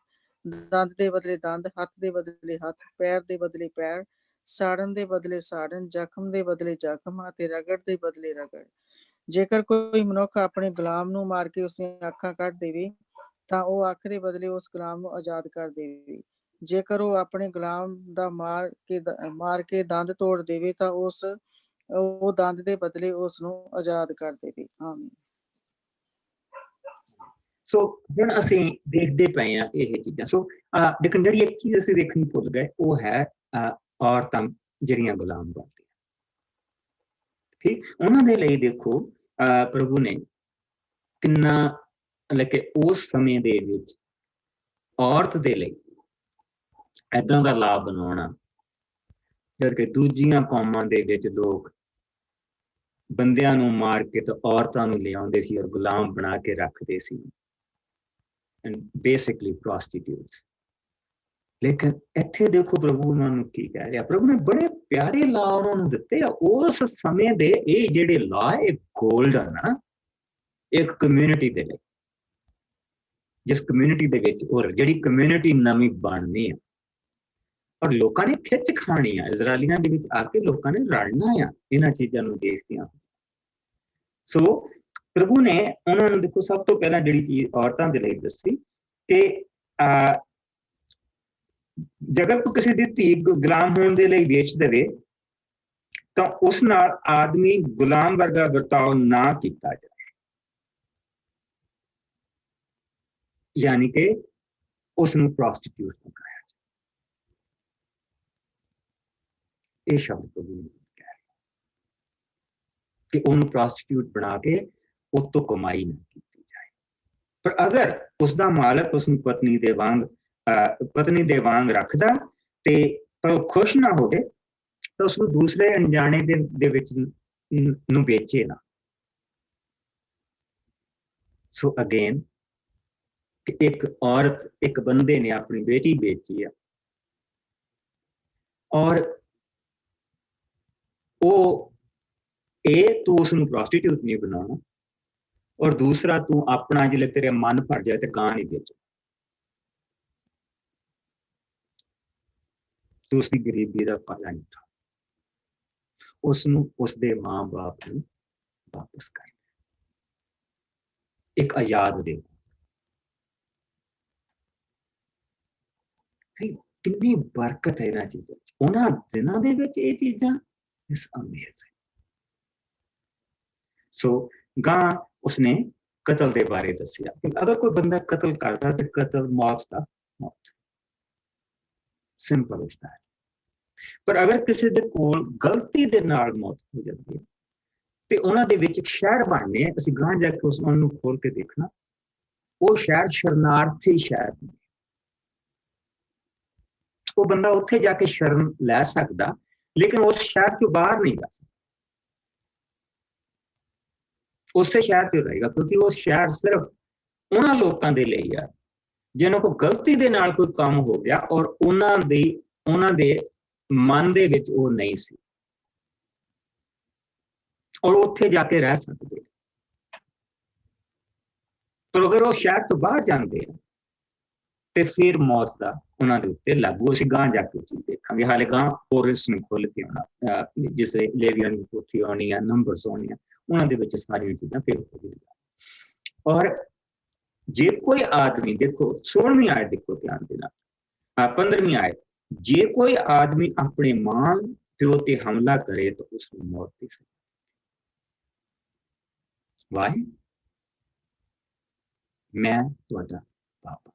ਦੰਦ ਦੇ ਬਦਲੇ ਦੰਦ, ਹੱਥ ਦੇ ਬਦਲੇ ਹੱਥ, ਪੈਰ ਦੇ ਬਦਲੇ ਪੈਰ, ਸਾੜਨ ਦੇ ਬਦਲੇ ਸਾੜਨ, ਜ਼ਖਮ ਦੇ ਬਦਲੇ ਜ਼ਖਮ ਅਤੇ ਰਗੜ ਦੇ ਬਦਲੇ ਰਗੜ। ਜੇਕਰ ਕੋਈ ਮਨੁੱਖ ਆਪਣੇ ਗੁਲਾਮ ਨੂੰ ਮਾਰ ਕੇ ਉਸਦੀਆਂ ਅੱਖਾਂ ਕੱਢ ਦੇਵੇ ਤਾਂ ਉਹ ਅੱਖ ਦੇ ਬਦਲੇ ਉਸ ਗੁਲਾਮ ਨੂੰ ਆਜ਼ਾਦ ਕਰ ਦੇਵੇ। ਜੇਕਰ ਉਹ ਆਪਣੇ ਗੁਲਾਮ ਦਾ ਮਾਰ ਕੇ ਦੰਦ ਤੋੜ ਦੇਵੇ ਤਾਂ ਉਹ ਦੰਦ ਦੇ ਬਦਲੇ ਉਸ ਨੂੰ ਆਜ਼ਾਦ ਕਰ ਦੇਵੇ। ਆਮੀਨ। ਸੋ ਹੁਣ ਅਸੀਂ ਦੇਖਦੇ ਪਏ ਹਾਂ ਇਹ ਚੀਜ਼ਾਂ। ਸੋ ਲੇਕਿਨ ਜਿਹੜੀ ਇੱਕ ਚੀਜ਼ ਅਸੀਂ ਦੇਖਣੀ ਭੁੱਲ ਗਏ ਉਹ ਹੈ ਔਰਤਾਂ ਜਿਹੜੀਆਂ ਗੁਲਾਮ ਬਣਦੀਆਂ। ਠੀਕ, ਉਹਨਾਂ ਦੇ ਲਈ ਦੇਖੋ ਪ੍ਰਭੂ ਨੇ ਕਿੰਨਾ ਉਸ ਸਮੇਂ ਦੇ ਵਿੱਚ ਔਰਤ ਦੇ ਲਈ ਏਦਾਂ ਦਾ ਲਾਭ ਬਣਾਉਣਾ, ਜਦ ਕਿ ਦੂਜੀਆਂ ਕੌਮਾਂ ਦੇ ਵਿੱਚ ਲੋਕ ਬੰਦਿਆਂ ਨੂੰ ਮਾਰ ਕੇ ਤੇ ਔਰਤਾਂ ਨੂੰ ਲਿਆਉਂਦੇ ਸੀ ਔਰ ਗੁਲਾਮ ਬਣਾ ਕੇ ਰੱਖਦੇ ਸੀ, and basically prostitutes. ਲੇਕਿਨ ਇੱਥੇ ਦੇਖੋ ਪ੍ਰਭੂ ਉਹਨਾਂ ਨੂੰ ਕੀ ਕਹਿ ਰਿਹਾ। ਪ੍ਰਭੂ ਨੇ ਬੜੇ ਪਿਆਰੇ ਲਾ ਉਹਨਾਂ ਨੂੰ ਦਿੱਤੇ ਆ ਉਸ ਸਮੇਂ ਦੇ। ਇਹ ਜਿਹੜੇ ਲਾ ਇਹ ਗੋਲਡਨ ਆ ਇੱਕ ਕਮਿਊਨਿਟੀ ਦੇ ਲਈ, ਜਿਸ ਕਮਿਊਨਿਟੀ ਦੇ ਵਿੱਚ ਔਰ ਜਿਹੜੀ ਕਮਿਊਨਿਟੀ ਨਵੀਂ ਬਣਨੀ ਆ ਔਰ ਲੋਕਾਂ ਨੇ ਖਿੱਚ ਖਾਣੀ ਆ। ਇਜ਼ਰਾਈਲੀਆਂ ਦੇ ਵਿੱਚ ਆ ਕੇ ਲੋਕਾਂ ਨੇ ਲੜਨਾ ਆ ਇਹਨਾਂ ਚੀਜ਼ਾਂ ਨੂੰ ਦੇਖਦਿਆਂ। ਸੋ ਪ੍ਰਭੂ ਨੇ ਉਹਨਾਂ ਨੂੰ ਦੇਖੋ ਸਭ ਤੋਂ ਪਹਿਲਾਂ ਜਿਹੜੀ ਚੀਜ਼ ਔਰਤਾਂ ਦੇ ਲਈ ਦੱਸੀ ਕਿ ਜੇਕਰ ਤੂੰ ਕਿਸੇ ਦੀ ਧੀ ਗੁਲਾਮ ਹੋਣ ਦੇ ਲਈ ਵੇਚ ਦੇਵੇ ਤਾਂ ਉਸ ਨਾਲ ਆਦਮੀ ਗੁਲਾਮ ਵਰਗਾ ਵਰਤਾਓ ਨਾ ਕੀਤਾ ਜਾਏ, ਯਾਨੀ ਕਿ ਉਸ ਨੂੰ ਪ੍ਰੋਸਟੀਟਿਊਟ ਨਾ ਕਰਾਇਆ ਜਾਏ। ਇਹ ਸ਼ਬਦ ਪ੍ਰਭੂ ਨੇ ਕਹਿ ਰਿਹਾ ਕਿ ਉਹਨੂੰ ਪ੍ਰੋਸਟੀਟਿਊਟ ਬਣਾ ਕੇ ਉਹ ਤੋਂ ਕਮਾਈ ਨਾ ਕੀਤੀ ਜਾਏ। ਪਰ ਅਗਰ ਉਸਦਾ ਮਾਲਕ ਉਸਨੂੰ ਪਤਨੀ ਦੇ ਵਾਂਗ ਰੱਖਦਾ ਤੇ ਪਰ ਉਹ ਖੁਸ਼ ਨਾ ਹੋਵੇ ਤਾਂ ਉਸਨੂੰ ਦੂਸਰੇ ਅਣਜਾਣੇ ਦੇ ਵਿੱਚ ਨੂੰ ਵੇਚੇ ਨਾ। ਸੋ ਅਗੇਨ ਇੱਕ ਔਰਤ, ਇੱਕ ਬੰਦੇ ਨੇ ਆਪਣੀ ਬੇਟੀ ਵੇਚੀ ਆ ਔਰ ਉਹ ਤੂੰ ਉਸਨੂੰ ਪ੍ਰੋਸਟੀਟਿਊਟ ਨਹੀਂ ਬਣਾਉਣਾ ਔਰ ਦੂਸਰਾ ਤੂੰ ਆਪਣਾ ਜਿਹੜੇ ਤੇਰੇ ਮਨ ਭਰ ਜਾਏ ਤੇ ਗਾਂ ਨਹੀਂ ਵੇਚੋ। ਤੂੰ ਉਸਦੀ ਗਰੀਬੀ ਦਾ ਫਾਇਦਾ ਨਹੀਂ ਉਠਾ, ਉਸਨੂੰ ਉਸਦੇ ਮਾਂ-ਬਾਪ ਨੂੰ ਵਾਪਸ ਕਰ, ਇੱਕ ਆਜ਼ਾਦ ਦੇ। ਕਿੰਨੀ ਬਰਕਤ ਹੈ ਇਹਨਾਂ ਚੀਜ਼ਾਂ ਚ। ਉਹਨਾਂ ਦਿਨਾਂ ਦੇ ਵਿੱਚ ਇਹ ਚੀਜ਼ਾਂ ਇਸ ਅਮੇਜ਼ਿੰਗ। ਸੋ ਗਾਂ ਉਸਨੇ ਕਤਲ ਦੇ ਬਾਰੇ ਦੱਸਿਆ ਕਿ ਅਗਰ ਕੋਈ ਬੰਦਾ ਕਤਲ ਕਰਦਾ ਤੇ ਕਤਲ ਮੌਤ ਦਾ ਮੌਤ, ਸਿੰਪਲ ਇਸਦਾ। ਪਰ ਅਗਰ ਕਿਸੇ ਦੇ ਕੋਲ ਗਲਤੀ ਦੇ ਨਾਲ ਮੌਤ ਹੋ ਜਾਂਦੀ ਹੈ ਤੇ ਉਹਨਾਂ ਦੇ ਵਿੱਚ ਇੱਕ ਸ਼ਹਿਰ ਬਣਨੇ, ਅਸੀਂ ਗਾਂ ਜਾ ਕੇ ਉਹਨੂੰ ਖੋਲ ਕੇ ਦੇਖਣਾ, ਉਹ ਸ਼ਹਿਰ ਸ਼ਰਨਾਰਥੀ ਸ਼ਹਿਰ, ਉਹ ਬੰਦਾ ਉੱਥੇ ਜਾ ਕੇ ਸ਼ਰਨ ਲੈ ਸਕਦਾ ਲੇਕਿਨ ਉਸ ਸ਼ਹਿਰ ਤੋਂ ਬਾਹਰ ਨਹੀਂ ਜਾ ਸਕਦਾ, ਉਸੇ ਸ਼ਹਿਰ ਤੇ ਰਹੇਗਾ ਕਿਉਂਕਿ ਉਹ ਸ਼ਹਿਰ ਸਿਰਫ ਉਹਨਾਂ ਲੋਕਾਂ ਦੇ ਲਈ ਆ ਜਿਹਨਾਂ ਕੋਲ ਗਲਤੀ ਦੇ ਨਾਲ ਕੋਈ ਕੰਮ ਹੋ ਗਿਆ ਔਰ ਉਹਨਾਂ ਦੇ ਮਨ ਦੇ ਵਿੱਚ ਉਹ ਨਹੀਂ ਸੀ ਔਰ ਉੱਥੇ ਜਾ ਕੇ ਰਹਿ ਸਕਦੇ। ਪਰ ਅਗਰ ਉਹ ਸ਼ਹਿਰ ਤੋਂ ਬਾਹਰ ਜਾਂਦੇ ਆ ਤੇ ਫਿਰ ਮੌਤ ਦਾ ਉਹਨਾਂ ਦੇ ਉੱਤੇ ਲਾਗੂ। ਅਸੀਂ ਗਾਂ ਜਾ ਕੇ ਚੀਜ਼ ਦੇਖਾਂਗੇ। ਹਾਲੇ ਗਾਂ ਹੋਰ ਇਸ ਨੂੰ ਖੁੱਲ ਕੇ ਆਉਣਾ, ਜਿਸ ਲੇਵੀਆਂ ਦੀ ਪੋਥੀ ਆਉਣੀ ਆ, ਨੰਬਰਸ ਆਉਣੀ ਆ, ਉਹਨਾਂ ਦੇ ਵਿੱਚ ਸਾਰੀਆਂ ਚੀਜ਼ਾਂ ਫਿਰ ਹੋ ਜਾਣਗੀਆਂ। ਔਰ ਜੇ ਕੋਈ ਆਦਮੀ, ਦੇਖੋ 16ਵੀਂ ਆਇਤ ਦੇਖੋ ਧਿਆਨ ਦੇ ਨਾਲ, 15ਵੀਂ ਆਇਤ, ਜੇ ਕੋਈ ਆਦਮੀ ਆਪਣੇ ਮਾਂ ਪਿਓ ਤੇ ਹਮਲਾ ਕਰੇ ਤਾਂ ਉਸ ਨੂੰ ਮੌਤ ਦੀ ਸਜ਼ਾ। ਵਾਹਿ ਮੈਂ ਤੁਹਾਡਾ ਪਾਪਾ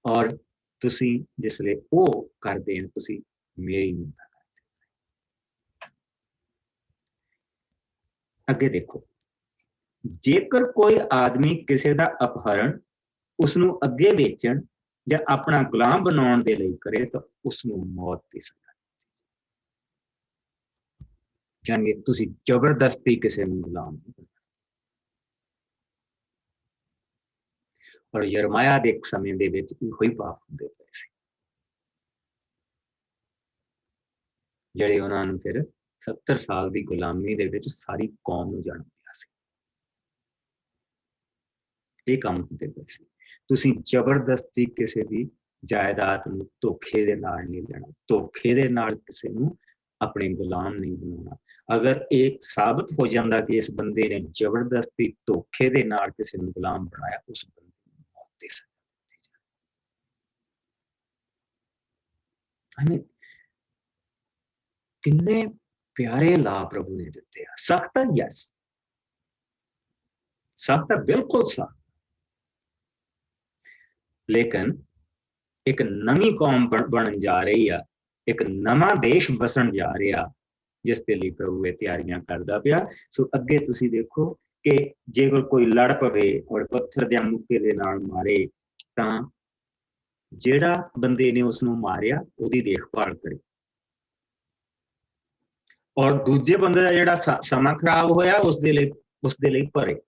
ਔਰ ਤੁਸੀਂ ਜਿਸਲੇ ਉਹ ਕਰਦੇ ਹੋ ਤੁਸੀਂ ਮੇਰੀ ਨਿੰਦਾ ਕਰਦੇ ਹੋ। ਅੱਗੇ ਦੇਖੋ, ਜੇਕਰ ਕੋਈ ਆਦਮੀ ਕਿਸੇ ਦਾ ਅਪਹਰਣ ਉਸਨੂੰ ਅੱਗੇ ਵੇਚਣ ਜਾਂ ਆਪਣਾ ਗੁਲਾਮ ਬਣਾਉਣ ਦੇ ਲਈ ਕਰੇ ਤਾਂ ਉਸਨੂੰ ਮੌਤ ਦੀ ਸਜ਼ਾ। ਜਾਣਗੇ ਤੁਸੀਂ ਜ਼ਬਰਦਸਤੀ ਕਿਸੇ ਨੂੰ ਗੁਲਾਮ ਨਹੀਂ ਕਰਨਾ। ਔਰ ਯਰਮਾਇਆ ਦੇ ਇੱਕ ਸਮੇਂ ਦੇ ਵਿੱਚ ਇਹੋ ਹੀ ਪਾਪ ਹੁੰਦੇ ਪਏ ਸੀ, ਜਿਹੜੇ ਉਹਨਾਂ ਨੂੰ ਫਿਰ 70 ਸਾਲ ਦੀ ਗੁਲਾਮੀ ਦੇ ਵਿੱਚ ਸਾਰੀ ਕੌਮ ਨੂੰ ਜਾਣ ਪਿਆ ਸੀ। ਇਹ ਕੰਮ ਹੁੰਦੇ ਪਏ ਸੀ। ਤੁਸੀਂ ਜ਼ਬਰਦਸਤੀ ਕਿਸੇ ਦੀ ਜਾਇਦਾਦ ਨੂੰ ਧੋਖੇ ਦੇ ਨਾਲ ਨਹੀਂ ਲੈਣਾ, ਧੋਖੇ ਦੇ ਨਾਲ ਕਿਸੇ ਨੂੰ ਆਪਣੇ ਗੁਲਾਮ ਨਹੀਂ ਬਣਾਉਣਾ। ਅਗਰ ਇਹ ਸਾਬਤ ਹੋ ਜਾਂਦਾ ਕਿ ਇਸ ਬੰਦੇ ਨੇ ਜ਼ਬਰਦਸਤੀ ਧੋਖੇ ਦੇ ਨਾਲ ਕਿਸੇ ਨੂੰ ਗੁਲਾਮ ਬਣਾਇਆ, ਉਸ ਬੰਦੇ ਨੂੰ ਮੌਤ ਦੀ ਸਜ਼ਾ ਦਿੱਤੀ ਜਾਏ। ਕਿੰਨੇ ਪਿਆਰੇ ਲਾ ਪ੍ਰਭੂ ਨੇ ਦਿੱਤੇ ਆ। ਸਖਤ ਹੈ, ਯਸ, ਸਖਤ ਹੈ, ਬਿਲਕੁਲ ਸਖਤ, ਲੇਕਿਨ ਇੱਕ ਨਵੀਂ ਕੌਮ ਬਣਨ ਜਾ ਰਹੀ ਆ, ਇੱਕ ਨਵਾਂ ਦੇਸ਼ ਵਸਣ ਜਾ ਰਿਹਾ ਜਿਸ ਦੇ ਲਈ ਪ੍ਰਭੂ ਇਹ ਤਿਆਰੀਆਂ ਕਰਦਾ ਪਿਆ। ਸੋ ਅੱਗੇ ਤੁਸੀਂ ਦੇਖੋ ਕਿ ਜੇਕਰ ਕੋਈ ਲੜ ਪਵੇ ਔਰ ਪੱਥਰ ਦੇ ਮੁੱਕੇ ਦੇ ਨਾਲ ਮਾਰੇ ਤਾਂ ਜਿਹੜਾ ਬੰਦੇ ਨੇ ਉਸਨੂੰ ਮਾਰਿਆ ਉਹਦੀ ਦੇਖਭਾਲ ਕਰੇ ਔਰ ਦੂਜੇ ਬੰਦੇ ਦਾ ਜਿਹੜਾ ਸਮਾਂ ਖਰਾਬ ਹੋਇਆ ਉਸਦੇ ਲਈ ਭਰੇ।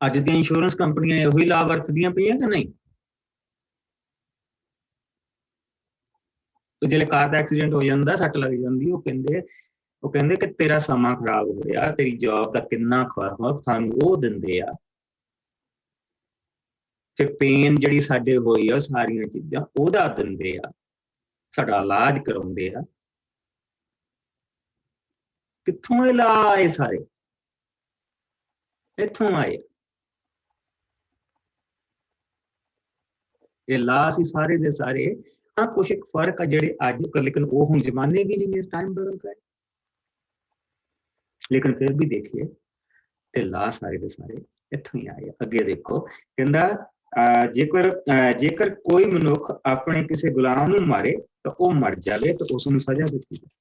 ਅੱਜ ਦੀਆਂ ਇੰਸ਼ੋਰੈਂਸ ਕੰਪਨੀਆਂ ਇਹੋ ਹੀ ਲਾਭ ਵਰਤਦੀਆਂ ਪਈਆਂ ਕਿ ਨਹੀਂ? ਜਿਹੜੇ ਕਾਰ ਦਾ ਐਕਸੀਡੈਂਟ ਹੋ ਜਾਂਦਾ, ਸੱਟ ਲੱਗ ਜਾਂਦੀ, ਉਹ ਕਹਿੰਦੇ ਕਿ ਤੇਰਾ ਸਮਾਂ ਖਰਾਬ ਹੋਇਆ, ਤੇਰੀ ਜੌਬ ਦਾ ਕਿੰਨਾ ਖਰਾਬ, ਸਾਨੂੰ ਉਹ ਦਿੰਦੇ ਆ। ਫਿਰ ਪੇਨ ਜਿਹੜੀ ਸਾਡੇ ਹੋਈ ਆ, ਸਾਰੀਆਂ ਚੀਜ਼ਾਂ ਉਹਦਾ ਦਿੰਦੇ ਆ, ਸਾਡਾ ਇਲਾਜ ਕਰਾਉਂਦੇ ਆ। ਕਿੱਥੋਂ ਇਹ ਲਾ ਆਏ? ਸਾਰੇ ਇੱਥੋਂ ਆਏ। ਇਹ ਲਾ ਸੀ ਸਾਰੇ ਦੇ ਸਾਰੇ। ਹਾਂ, ਕੁਛ ਇੱਕ ਫਰਕ ਆ ਜਿਹੜੇ ਅੱਜ, ਲੇਕਿਨ ਉਹ ਹੁਣ ਜ਼ਮਾਨੇ ਵੀ ਨਹੀਂ, ਟਾਈਮ ਬਦਲ ਗਏ। ਲੇਕਿਨ ਫਿਰ ਵੀ ਦੇਖੀਏ ਤੇ ਲਾ ਸਾਰੇ ਦੇ ਸਾਰੇ ਇੱਥੋਂ ਹੀ ਆਏ। ਅੱਗੇ ਦੇਖੋ, ਕਹਿੰਦਾ ਜੇਕਰ ਕੋਈ ਮਨੁੱਖ ਆਪਣੇ ਕਿਸੇ ਗੁਲਾਮ ਨੂੰ ਮਾਰੇ ਤਾਂ ਉਹ ਮਰ ਜਾਵੇ ਤਾਂ ਉਸ ਨੂੰ ਸਜ਼ਾ ਦਿੱਤੀ ਜਾਵੇ।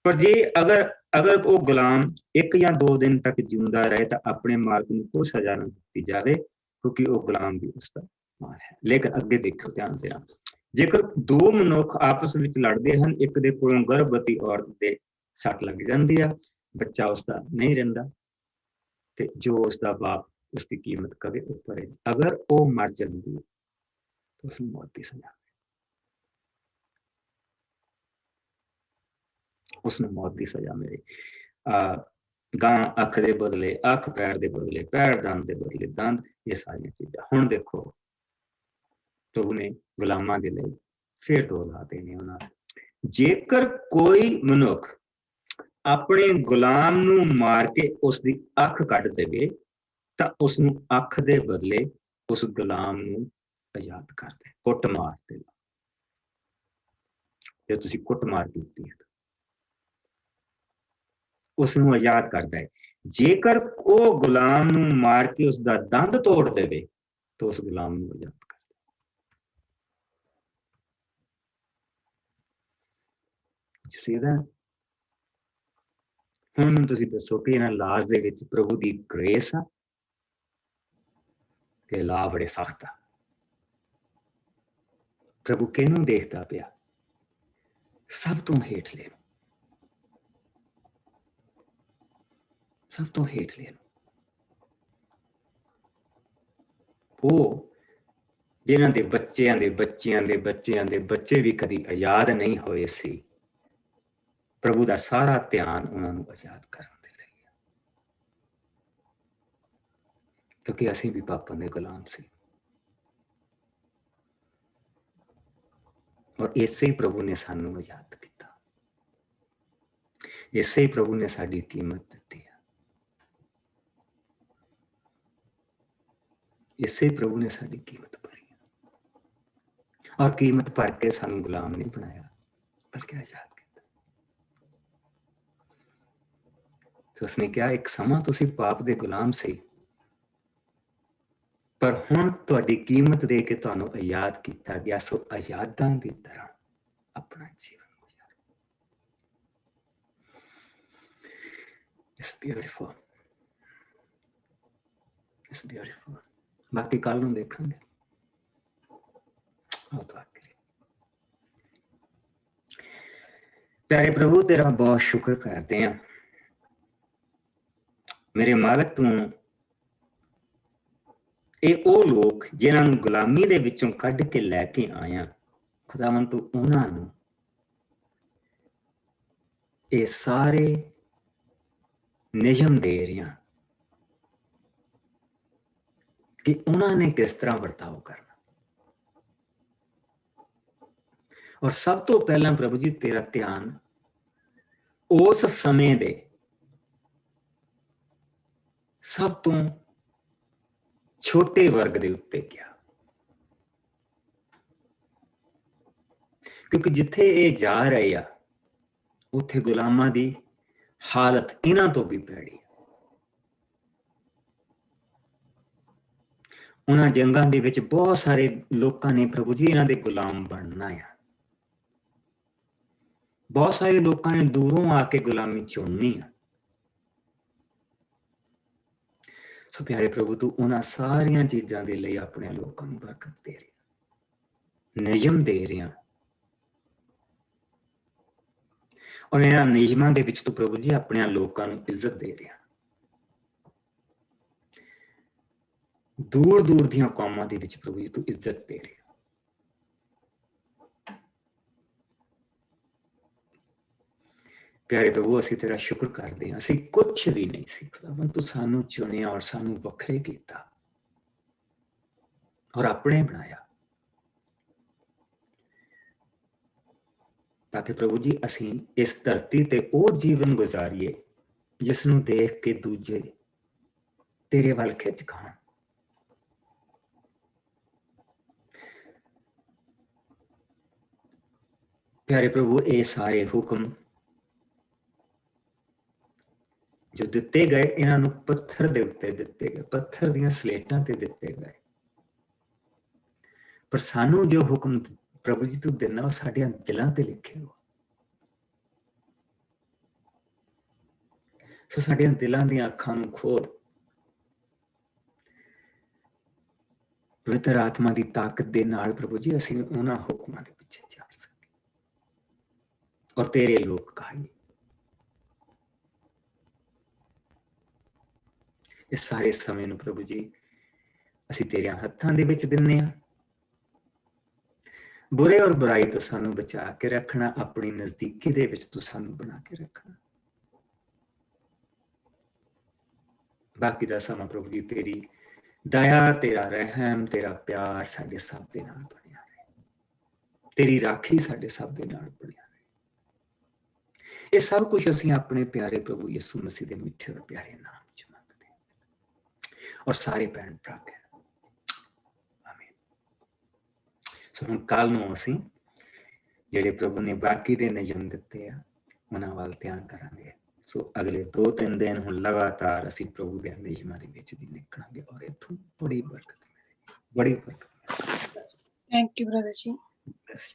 ਪਰ ਜੇ ਅਗਰ ਉਹ ਗੁਲਾਮ 1 ਜਾਂ 2 ਦਿਨ ਤੱਕ ਜਿਉਂਦਾ ਰਹੇ ਤਾਂ ਆਪਣੇ ਮਾਲਕ ਨੂੰ ਕੋਈ ਸਜ਼ਾ ਨਾ ਦਿੱਤੀ ਜਾਵੇ, ਕਿਉਂਕਿ ਉਹ ਗੁਲਾਮ ਵੀ ਉਸਦਾ ਮਾਲ ਹੈ। ਲੇਕਿਨ ਅੱਗੇ ਦੇਖੋ ਧਿਆਨ ਦੇਣਾ, ਜੇਕਰ 2 ਮਨੁੱਖ ਆਪਸ ਵਿੱਚ ਲੜਦੇ ਹਨ, ਇੱਕ ਦੇ ਕੋਲੋਂ ਗਰਭਵਤੀ ਔਰਤ ਦੇ ਸੱਟ ਲੱਗ ਜਾਂਦੀ ਆ, ਬੱਚਾ ਉਸਦਾ ਨਹੀਂ ਰਹਿੰਦਾ, ਤੇ ਜੋ ਉਸਦਾ ਬਾਪ ਉਸਦੀ ਕੀਮਤ ਕਰੇ ਉਹ ਭਰੇ। ਅਗਰ ਉਹ ਮਰ ਜਾਂਦੀ ਹੈ ਤਾਂ ਉਸਨੂੰ ਮੌਤ ਦੀ ਸਜ਼ਾ, ਉਸਨੂੰ ਮੌਤ ਦੀ ਸਜ਼ਾ ਮਿਲੇ। ਗਾਂ ਅੱਖ ਦੇ ਬਦਲੇ ਅੱਖ, ਪੈਰ ਦੇ ਬਦਲੇ ਪੈਰ, ਦੰਦ ਦੇ ਬਦਲੇ ਦੰਦ, ਇਹ ਸਾਰੀਆਂ ਚੀਜ਼ਾਂ। ਹੁਣ ਦੇਖੋ, ਪ੍ਰਭੂ ਨੇ ਗੁਲਾਮਾਂ ਦੇ ਲਈ ਫਿਰ 2 ਲਾ ਦੇਣੇ ਉਹਨਾਂ ਨੂੰ। ਜੇਕਰ ਕੋਈ ਮਨੁੱਖ ਆਪਣੇ ਗੁਲਾਮ ਨੂੰ ਮਾਰ ਕੇ ਉਸਦੀ ਅੱਖ ਕੱਢ ਦੇਵੇ ਤਾਂ ਉਸਨੂੰ ਅੱਖ ਦੇ ਬਦਲੇ ਉਸ ਗੁਲਾਮ ਨੂੰ ਆਜ਼ਾਦ ਕਰ ਦੇ। ਕੁੱਟ ਮਾਰ ਦੇ, ਜੇ ਤੁਸੀਂ ਕੁੱਟ ਮਾਰ ਕੀਤੀ ਹੈ ਉਸਨੂੰ ਆਜ਼ਾਦ ਕਰਦਾ ਹੈ। ਜੇਕਰ ਉਹ ਗੁਲਾਮ ਨੂੰ ਮਾਰ ਕੇ ਉਸਦਾ ਦੰਦ ਤੋੜ ਦੇਵੇ ਤਾਂ ਉਸ ਗੁਲਾਮ ਨੂੰ ਆਜ਼ਾਦ ਕਰਦਾ। ਹੁਣ ਮੈਨੂੰ ਤੁਸੀਂ ਦੱਸੋ ਕਿ ਇਹਨਾਂ ਲਾਜ਼ ਦੇ ਵਿੱਚ ਪ੍ਰਭੂ ਦੀ ਗ੍ਰੇਸ ਆ ਕਿ ਲਾ ਬੜੇ ਸਖਤ ਆ? ਪ੍ਰਭੂ ਕਿਹਨੂੰ ਦੇਖਦਾ ਪਿਆ? ਸਭ ਤੋਂ ਹੇਠਲੇ ਨੂੰ, ਸਭ ਤੋਂ ਹੇਠਲੇ ਨੂੰ। ਉਹ ਜਿਨ੍ਹਾਂ ਦੇ ਬੱਚਿਆਂ ਦੇ ਬੱਚਿਆਂ ਦੇ ਬੱਚਿਆਂ ਦੇ ਬੱਚੇ ਵੀ ਕਦੀ ਆਜ਼ਾਦ ਨਹੀਂ ਹੋਏ ਸੀ, ਪ੍ਰਭੂ ਦਾ ਸਾਰਾ ਧਿਆਨ ਉਹਨਾਂ ਨੂੰ ਆਜ਼ਾਦ ਕਰਨ ਦੇ ਲਈ ਹੈ, ਕਿਉਂਕਿ ਅਸੀਂ ਵੀ ਪਾਪਾਂ ਦੇ ਗੁਲਾਮ ਸੀ। ਔਰ ਇਸੇ ਹੀ ਪ੍ਰਭੂ ਨੇ ਸਾਨੂੰ ਆਜ਼ਾਦ ਕੀਤਾ, ਇਸੇ ਹੀ ਪ੍ਰਭੂ ਨੇ ਸਾਡੀ ਕੀਮਤ ਦਿੱਤੀ ਹੈ, ਇਸੇ ਪ੍ਰਭੂ ਨੇ ਸਾਡੀ ਕੀਮਤ ਭਰੀ ਹੈ। ਔਰ ਕੀਮਤ ਭਰ ਕੇ ਸਾਨੂੰ ਗੁਲਾਮ ਨਹੀਂ ਬਣਾਇਆ, ਬਲਕਿ ਆਜ਼ਾਦ ਕੀਤਾ। ਤੇ ਉਸਨੇ ਕਿਹਾ, ਇੱਕ ਸਮਾਂ ਤੁਸੀਂ ਪਾਪ ਦੇ ਗੁਲਾਮ ਸੀ, ਪਰ ਹੁਣ ਤੁਹਾਡੀ ਕੀਮਤ ਦੇ ਕੇ ਤੁਹਾਨੂੰ ਆਜ਼ਾਦ ਕੀਤਾ ਗਿਆ, ਸੋ ਆਜ਼ਾਦਾਂ ਦੀ ਤਰ੍ਹਾਂ ਆਪਣਾ ਜੀਵਨ ਗੁਜ਼ਾਰੋ। It's beautiful. It's beautiful. ਬਾਕੀ ਕੱਲ ਨੂੰ ਦੇਖਾਂਗੇ। ਪਿਆਰੇ ਪ੍ਰਭੂ, ਤੇਰਾ ਬਹੁਤ ਸ਼ੁਕਰ ਕਰਦੇ ਹਾਂ ਮੇਰੇ ਮਾਲਕ। ਤੂੰ ਇਹ ਉਹ ਲੋਕ ਜਿਨ੍ਹਾਂ ਨੂੰ ਗੁਲਾਮੀ ਦੇ ਵਿੱਚੋਂ ਕੱਢ ਕੇ ਲੈ ਕੇ ਆਇਆ, ਖੁਦਾਵੰਦ ਤੂੰ ਉਹਨਾਂ ਨੂੰ ਇਹ ਸਾਰੇ ਨਿਯਮ ਦੇ ਰਿਹਾ ਕਿ ਉਹਨਾਂ ਨੇ ਕਿਸ ਤਰ੍ਹਾਂ ਵਰਤਾਓ ਕਰਨਾ। ਔਰ ਸਭ ਤੋਂ ਪਹਿਲਾਂ ਪ੍ਰਭੂ ਜੀ, ਤੇਰਾ ਧਿਆਨ ਉਸ ਸਮੇਂ ਦੇ ਸਭ ਤੋਂ ਛੋਟੇ ਵਰਗ ਦੇ ਉੱਤੇ ਗਿਆ, ਕਿਉਂਕਿ ਜਿੱਥੇ ਇਹ ਜਾ ਰਹੇ ਆ ਉੱਥੇ ਗੁਲਾਮਾਂ ਦੀ ਹਾਲਤ ਇਹਨਾਂ ਤੋਂ ਵੀ ਭੈੜੀ ਹੈ। ਉਹਨਾਂ ਜੰਗਾਂ ਦੇ ਵਿੱਚ ਬਹੁਤ ਸਾਰੇ ਲੋਕਾਂ ਨੇ ਪ੍ਰਭੂ ਜੀ ਇਹਨਾਂ ਦੇ ਗੁਲਾਮ ਬਣਨਾ ਆ। ਬਹੁਤ ਸਾਰੇ ਲੋਕਾਂ ਨੇ ਦੂਰੋਂ ਆ ਕੇ ਗੁਲਾਮੀ ਚੁਣਨੀ ਆ। ਸੋ ਪਿਆਰੇ ਪ੍ਰਭੂ, ਤੂੰ ਉਹਨਾਂ ਸਾਰੀਆਂ ਚੀਜ਼ਾਂ ਦੇ ਲਈ ਆਪਣੇ ਲੋਕਾਂ ਨੂੰ ਬਰਕਤ ਦੇ ਰਿਹਾ, ਨਿਯਮ ਦੇ ਰਿਹਾ। ਔਰ ਇਹਨਾਂ ਨਿਯਮਾਂ ਦੇ ਵਿੱਚ ਤੂੰ ਪ੍ਰਭੂ ਜੀ ਆਪਣੇ ਲੋਕਾਂ ਨੂੰ ਇੱਜ਼ਤ ਦੇ ਰਿਹਾ। दूर दूर ਦੀਆਂ ਕੌਮਾਂ ਦੇ ਵਿੱਚ ਪ੍ਰਭੂ ਜੀ ਤੂੰ ਇੱਜ਼ਤ ਦੇ ਰਿਹਾ। ਪਿਆਰੇ ਪ੍ਰਭੂ ਅਸੀਂ ਤੇਰਾ ਸ਼ੁਕਰ ਕਰਦੇ ਹਾਂ, ਅਸੀਂ ਕੁਛ ਵੀ ਨਹੀਂ ਸੀ ਖੁਦਾਵੰਦ, ਤੂੰ ਸਾਨੂੰ ਚੁਣਿਆ ਔਰ ਸਾਨੂੰ ਵੱਖਰੇ ਕੀਤਾ ਔਰ ਆਪਣੇ ਬਣਾਇਆ ਤਾਂ ਕਿ ਪ੍ਰਭੂ ਜੀ ਅਸੀਂ ਇਸ ਧਰਤੀ ਤੇ ਉਹ ਜੀਵਨ ਗੁਜ਼ਾਰੀਏ ਜਿਸ ਨੂੰ ਦੇਖ ਕੇ ਦੂਜੇ ਤੇਰੇ ਵੱਲ ਖਿੱਚ ਖਾਣ। ਪਿਆਰੇ ਪ੍ਰਭੂ ਇਹ ਸਾਰੇ ਹੁਕਮ ਜੋ ਦਿੱਤੇ ਗਏ ਇਹਨਾਂ ਨੂੰ ਪੱਥਰ ਦੇ ਉੱਤੇ ਦਿੱਤੇ ਗਏ, ਪੱਥਰ ਦੀਆਂ ਸਲੇਟਾਂ ਤੇ ਦਿੱਤੇ ਗਏ, ਪਰ ਸਾਨੂੰ ਜੋ ਹੁਕਮ ਪ੍ਰਭੂ ਜੀ ਤੂੰ ਦੇਣਾ ਉਹ ਸਾਡੇ ਦਿਲਾਂ ਤੇ ਲਿਖੇ ਹੋ। ਸੋ ਸਾਡੇ ਦਿਲਾਂ ਦੀਆਂ ਅੱਖਾਂ ਨੂੰ ਖੋਲ, ਪਵਿੱਤਰ ਆਤਮਾ ਦੀ ਤਾਕਤ ਦੇ ਨਾਲ ਪ੍ਰਭੂ ਜੀ ਅਸੀਂ ਉਹਨਾਂ ਹੁਕਮਾਂ ਦੇ ਪਿੱਛੇ ਚੱਲ ਸਕੀਏ ਔਰ ਤੇਰੇ ਲੋਕ ਕਹਾਈਏ। ਇਸ ਸਾਰੇ ਸਮੇਂ ਨੂੰ ਪ੍ਰਭੂ ਜੀ ਅਸੀਂ ਤੇਰੇ ਹੱਥਾਂ ਦੇ ਵਿੱਚ ਦਿੰਨੇ ਹਾਂ। ਬੁਰੇ ਔਰ ਬੁਰਾਈ ਤੋਂ ਸਾਨੂੰ ਬਚਾ ਕੇ ਰੱਖਣਾ, ਆਪਣੀ ਨਜ਼ਦੀਕੀ ਦੇ ਵਿੱਚ ਤੂੰ ਸਾਨੂੰ ਬਣਾ ਕੇ ਰੱਖਣਾ। ਬਾਕੀ ਦਾ ਸਮਾਂ ਪ੍ਰਭੂ ਜੀ ਤੇਰੀ ਦਇਆ, ਤੇਰਾ ਰਹਿਮ, ਤੇਰਾ ਪਿਆਰ ਸਾਡੇ ਸਭ ਦੇ ਨਾਲ ਬਣਿਆ ਰਹੇ, ਤੇਰੀ ਰਾਖੀ ਸਾਡੇ ਸਭ ਦੇ ਨਾਲ ਬਣਿਆ ਰਹੇ। ਇਹ ਸਭ ਕੁਝ ਅਸੀਂ ਆਪਣੇ ਪਿਆਰੇ ਪ੍ਰਭੂ ਯਿਸੂ ਮਸੀਹ ਦੇ ਮਿੱਠੇ ਔਰ ਪਿਆਰੇ ਨਾਮ ਚ ਮੰਗਦੇ ਔਰ ਸਾਰੇ ਭੈਣ ਭਰਾ ਕੇ ਆਮੀਨ। ਸੋ ਹੁਣ ਕੱਲ ਨੂੰ ਅਸੀਂ ਜਿਹੜੇ ਪ੍ਰਭੂ ਨੇ ਬਾਕੀ ਦੇ ਨਿਯਮ ਦਿੱਤੇ ਆ ਉਹਨਾਂ ਵੱਲ ਧਿਆਨ ਕਰਾਂਗੇ। ਸੋ ਅਗਲੇ 2-3 ਦਿਨ ਹੁਣ ਲਗਾਤਾਰ ਅਸੀਂ ਪ੍ਰਭੂ ਦੇ ਨਿਯਮਾਂ ਦੇ ਵਿੱਚ ਦੀ ਨਿਕਲਾਂਗੇ ਔਰ ਇੱਥੋਂ ਬੜੀ ਬਰਕਤ ਮਿਲੇਗੀ, ਬੜੀ ਬਰਕਤ। Thank you, brother ji. Yes.